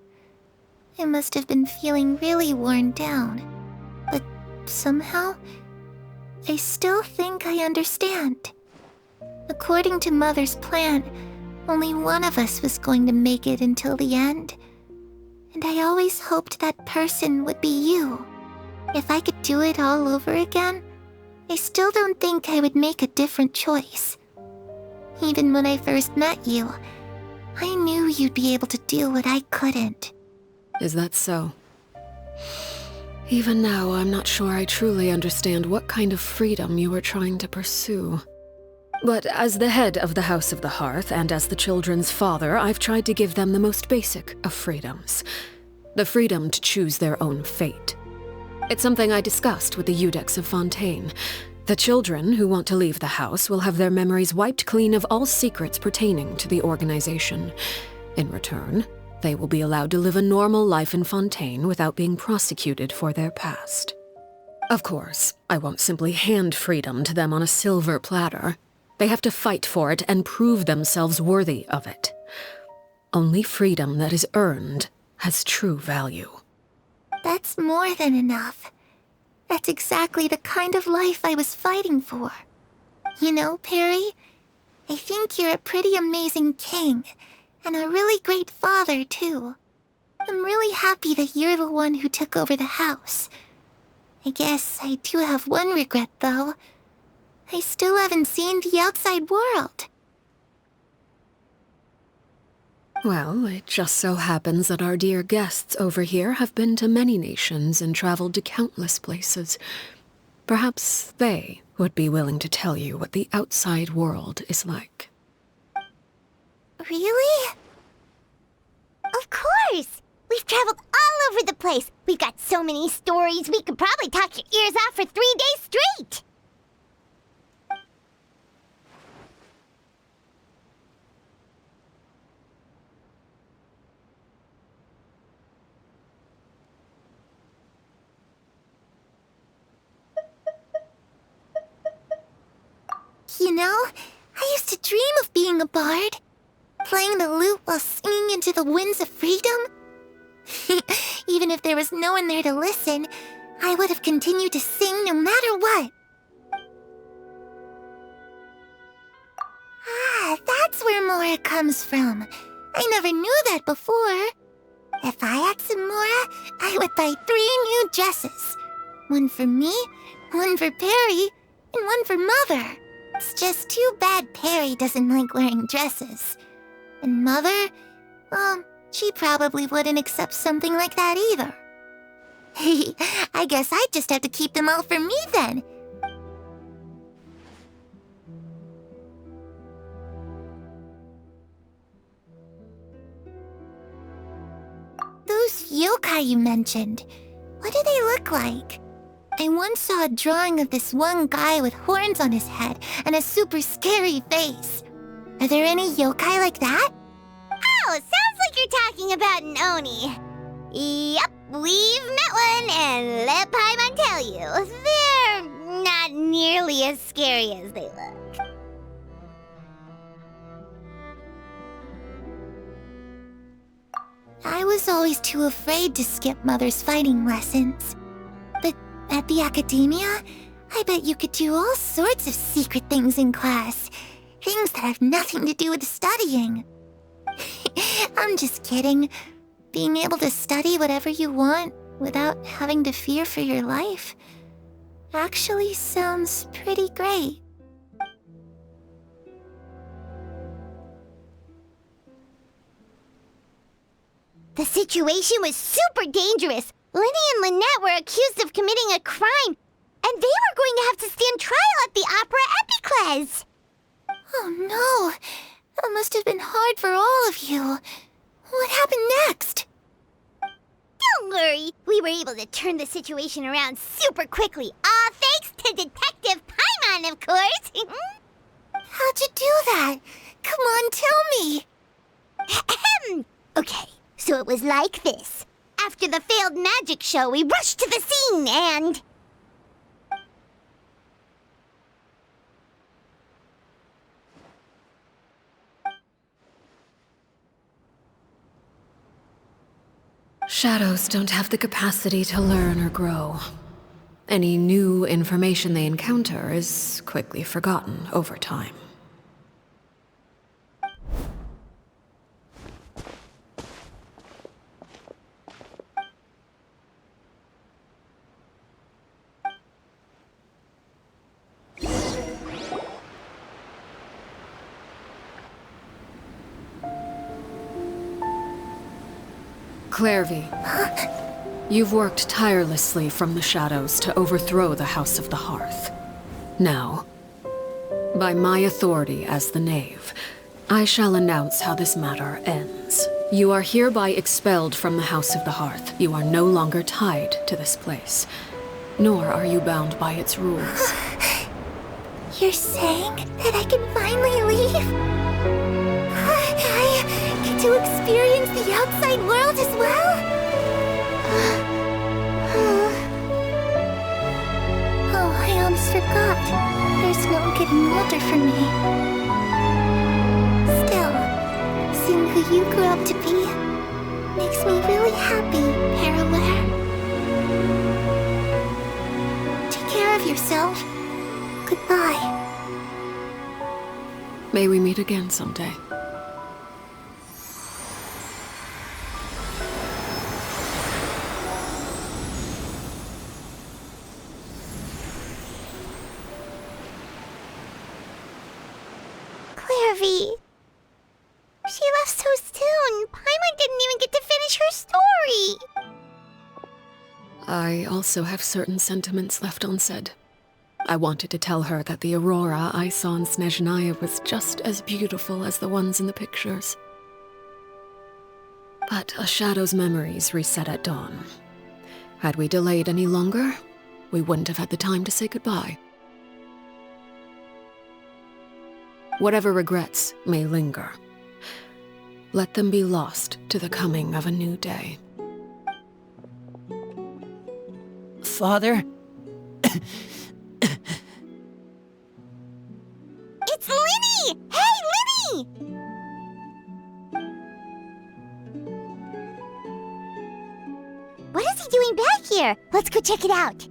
I must have been feeling really worn down. But somehow, I still think I understand. According to Mother's plan, only one of us was going to make it until the end. And I always hoped that person would be you. If I could do it all over again, I still don't think I would make a different choice. Even when I first met you, I knew you'd be able to do what I couldn't. Is that so? Even now, I'm not sure I truly understand what kind of freedom you were trying to pursue. But as the head of the House of the Hearth and as the children's father, I've tried to give them the most basic of freedoms. The freedom to choose their own fate. It's something I discussed with the Eudex of Fontaine. The children who want to leave the house will have their memories wiped clean of all secrets pertaining to the organization. In return, they will be allowed to live a normal life in Fontaine without being prosecuted for their past. Of course, I won't simply hand freedom to them on a silver platter. They have to fight for it and prove themselves worthy of it. Only freedom that is earned has true value. That's more than enough. That's exactly the kind of life I was fighting for. You know, Perry, I think you're a pretty amazing king, and a really great father, too. I'm really happy that you're the one who took over the house. I guess I do have one regret, though. I still haven't seen the outside world. Well, it just so happens that our dear guests over here have been to many nations and traveled to countless places. Perhaps they would be willing to tell you what the outside world is like. Really? Of course! We've traveled all over the place. We've got so many stories, we could probably talk your ears off for 3 days straight! You know, I used to dream of being a bard. Playing the lute while singing into the winds of freedom. Even if there was no one there to listen, I would have continued to sing no matter what. Ah, that's where Mora comes from. I never knew that before. If I had some Mora, I would buy 3 new dresses. One for me, one for Perry, and one for Mother. It's just too bad Perry doesn't like wearing dresses. And Mother, well, she probably wouldn't accept something like that either. I guess I'd just have to keep them all for me then. Those yokai you mentioned, what do they look like? I once saw a drawing of this one guy with horns on his head and a super scary face. Are there any yokai like that? Oh, sounds like you're talking about an Oni. Yep, we've met one, and let Paimon tell you, they're not nearly as scary as they look. I was always too afraid to skip Mother's fighting lessons. But at the academia, I bet you could do all sorts of secret things in class. Things that have nothing to do with studying. I'm just kidding. Being able to study whatever you want without having to fear for your life actually sounds pretty great. The situation was super dangerous. Lenny and Lynette were accused of committing a crime, and they were going to have to stand trial at the Opera Epicles. Oh no, that must have been hard for all of you. What happened next? Don't worry, we were able to turn the situation around super quickly, all thanks to Detective Paimon, of course. How'd you do that? Come on, tell me. Okay, so it was like this. After the failed magic show, we rushed to the scene and... Shadows don't have the capacity to learn or grow. Any new information they encounter is quickly forgotten over time. Clairvy, you've worked tirelessly from the shadows to overthrow the House of the Hearth. Now, by my authority as the Knave, I shall announce how this matter ends. You are hereby expelled from the House of the Hearth. You are no longer tied to this place, nor are you bound by its rules. You're saying that I can finally leave? I get to experience the outside world as well? almost forgot. There's no getting older for me. Still, seeing who you grew up to be makes me really happy, Parallel. Take care of yourself. Goodbye. May we meet again someday. Clairvy. She left so soon. Paimon didn't even get to finish her story. I also have certain sentiments left unsaid. I wanted to tell her that the aurora I saw in Snezhnaya was just as beautiful as the ones in the pictures. But a shadow's memories reset at dawn. Had we delayed any longer, we wouldn't have had the time to say goodbye. Whatever regrets may linger, let them be lost to the coming of a new day. Father? It's Linny! Hey, Linny! What is he doing back here? Let's go check it out.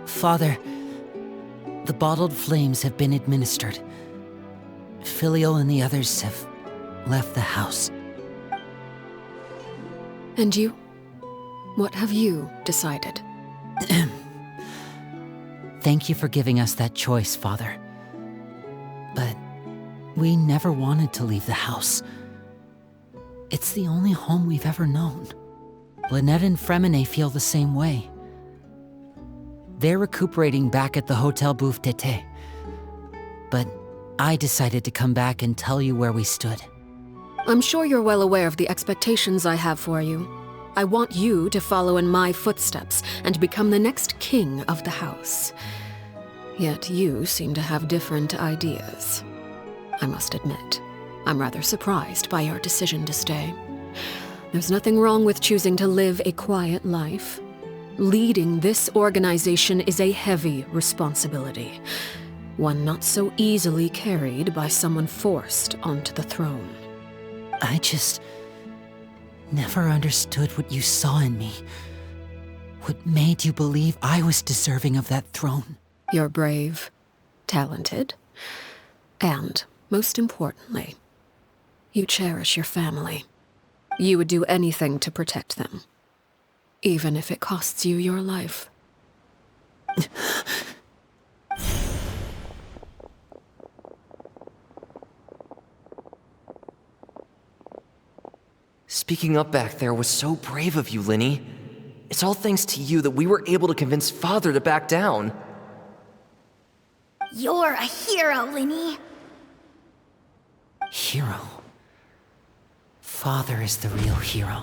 Father, the bottled flames have been administered. Filial and the others have left the house. And you? What have you decided? Thank you for giving us that choice, Father. But we never wanted to leave the house. It's the only home we've ever known. Lynette and Fremine feel the same way. They're recuperating back at the Hotel Pt.3. But I decided to come back and tell you where we stood. I'm sure you're well aware of the expectations I have for you. I want you to follow in my footsteps and become the next king of the house. Yet you seem to have different ideas. I must admit, I'm rather surprised by your decision to stay. There's nothing wrong with choosing to live a quiet life. Leading this organization is a heavy responsibility, one not so easily carried by someone forced onto the throne. I just never understood what you saw in me. What made you believe I was deserving of that throne? You're brave, talented, and, most importantly, you cherish your family. You would do anything to protect them, even if it costs you your life. Speaking up back there was so brave of you, Linny. It's all thanks to you that we were able to convince Father to back down. You're a hero, Linny. Hero? Father is the real hero.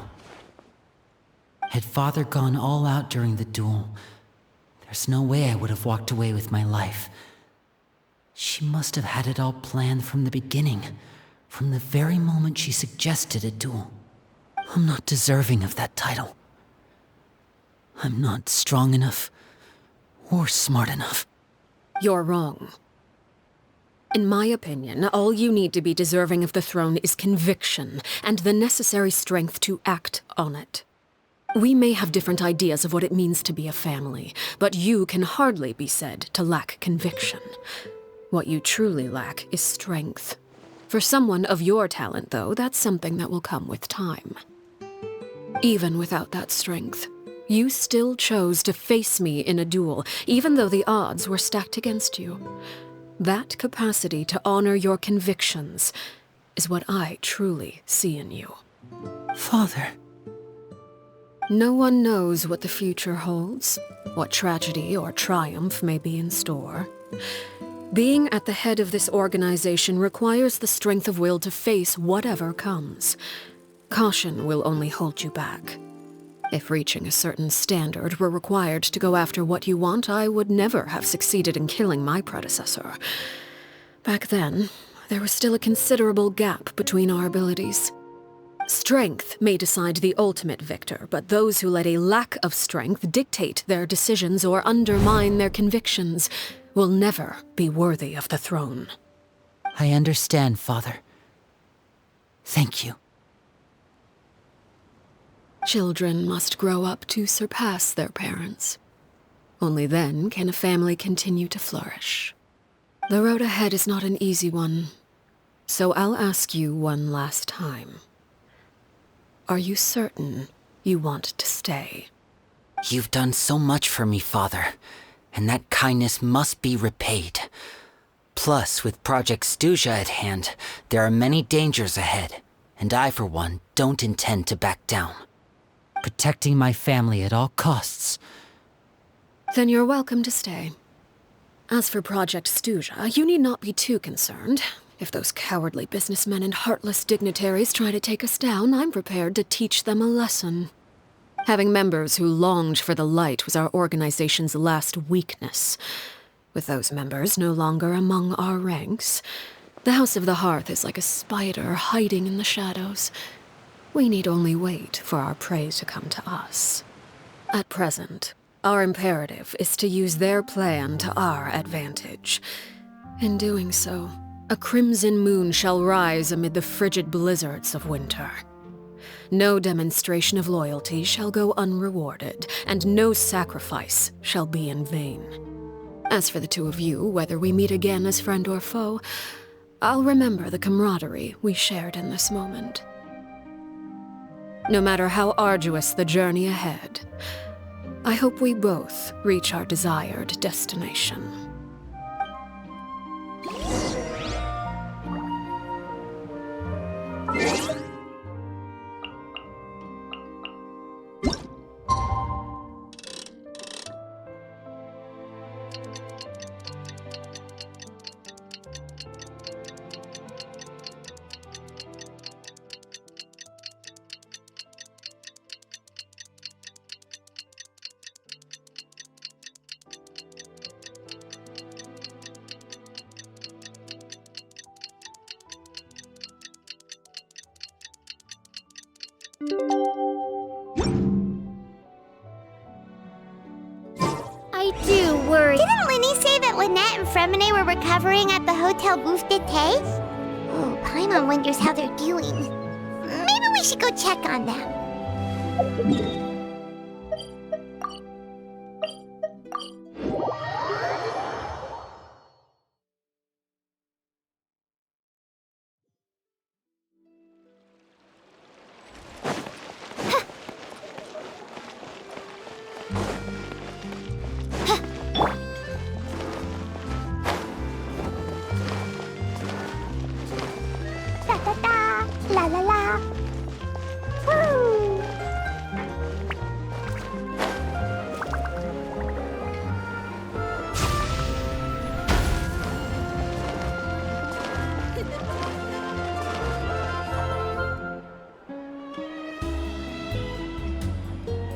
Had Father gone all out during the duel, there's no way I would have walked away with my life. She must have had it all planned from the beginning, from the very moment she suggested a duel. I'm not deserving of that title. I'm not strong enough or smart enough. You're wrong. In my opinion, all you need to be deserving of the throne is conviction and the necessary strength to act on it. We may have different ideas of what it means to be a family, but you can hardly be said to lack conviction. What you truly lack is strength. For someone of your talent, though, that's something that will come with time. Even without that strength, you still chose to face me in a duel, even though the odds were stacked against you. That capacity to honor your convictions is what I truly see in you. Father. No one knows what the future holds, what tragedy or triumph may be in store. Being at the head of this organization requires the strength of will to face whatever comes. Caution will only hold you back. If reaching a certain standard were required to go after what you want, I would never have succeeded in killing my predecessor. Back then, there was still a considerable gap between our abilities. Strength may decide the ultimate victor, but those who let a lack of strength dictate their decisions or undermine their convictions will never be worthy of the throne. I understand, Father. Thank you. Children must grow up to surpass their parents. Only then can a family continue to flourish. The road ahead is not an easy one, so I'll ask you one last time. Are you certain you want to stay? You've done so much for me, Father, and that kindness must be repaid. Plus, with Project Stuja at hand, there are many dangers ahead, and I, for one, don't intend to back down. Protecting my family at all costs. Then you're welcome to stay. As for Project Stuja, you need not be too concerned. If those cowardly businessmen and heartless dignitaries try to take us down, I'm prepared to teach them a lesson. Having members who longed for the light was our organization's last weakness. With those members no longer among our ranks, the House of the Hearth is like a spider hiding in the shadows. We need only wait for our prey to come to us. At present, our imperative is to use their plan to our advantage. In doing so, a crimson moon shall rise amid the frigid blizzards of winter. No demonstration of loyalty shall go unrewarded, and no sacrifice shall be in vain. As for the two of you, whether we meet again as friend or foe, I'll remember the camaraderie we shared in this moment. No matter how arduous the journey ahead, I hope we both reach our desired destination. I do worry. Didn't Linny say that Lynette and Fremine were recovering at the Hotel Pt.3? Oh, Paimon wonders how they're doing. Maybe we should go check on them. La la la. Woo!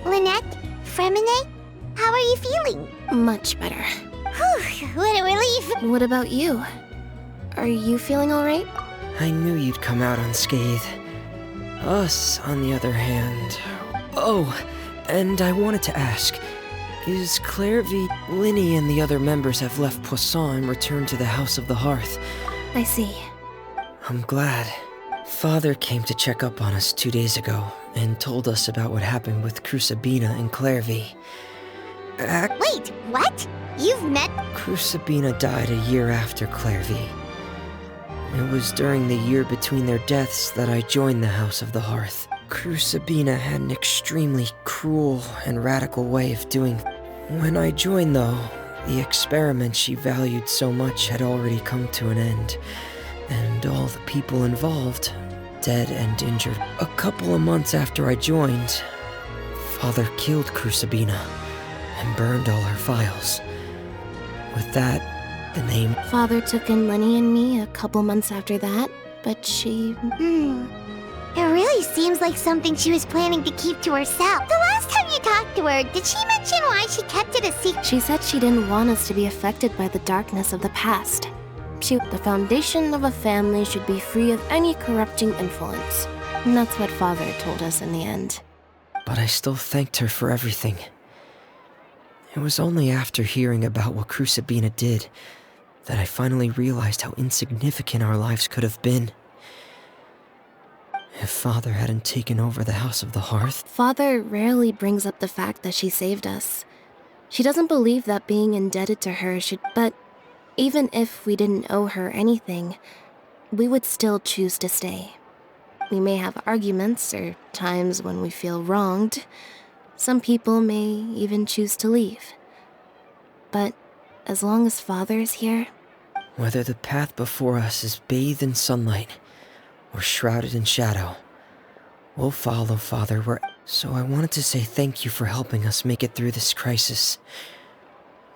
Lynette, Fremine, how are you feeling? Much better. Whew, what a relief. What about you? Are you feeling all right? I knew you'd come out unscathed. Us, on the other hand... Oh, and I wanted to ask, is Clairvy, Linny, and the other members have left Poisson and returned to the House of the Hearth? I see. I'm glad. Father came to check up on us 2 days ago and told us about what happened with Crusabina and Clairvy. Wait, what? You've met... Crusabina died a year after Clairvy. It was during the year between their deaths that I joined the House of the Hearth. Crusabina had an extremely cruel and radical way of doing things. When I joined, though, the experiment she valued so much had already come to an end, and all the people involved, dead and injured. A couple of months after I joined, Father killed Crusabina and burned all her files. With that, the name... Father took in Lenny and me a couple months after that, but she... It really seems like something she was planning to keep to herself. The last time you talked to her, did she mention why she kept it a secret? She said she didn't want us to be affected by the darkness of the past. The foundation of a family should be free of any corrupting influence. And that's what Father told us in the end. But I still thanked her for everything. It was only after hearing about what Crucibina did that I finally realized how insignificant our lives could have been. If Father hadn't taken over the House of the Hearth... Father rarely brings up the fact that she saved us. She doesn't believe that being indebted to her should... But even if we didn't owe her anything, we would still choose to stay. We may have arguments or times when we feel wronged. Some people may even choose to leave. But as long as Father is here... Whether the path before us is bathed in sunlight or shrouded in shadow, we'll follow Father where... So I wanted to say thank you for helping us make it through this crisis.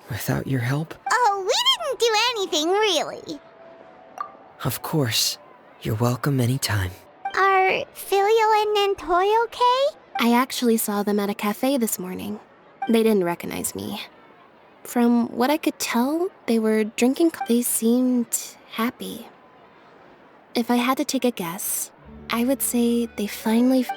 Without your help... Oh, we didn't do anything, really. Of course. You're welcome anytime. Are Filial and Nantoy okay? I actually saw them at a cafe this morning. They didn't recognize me. From what I could tell, they were drinking. They seemed happy. If I had to take a guess, I would say they finally...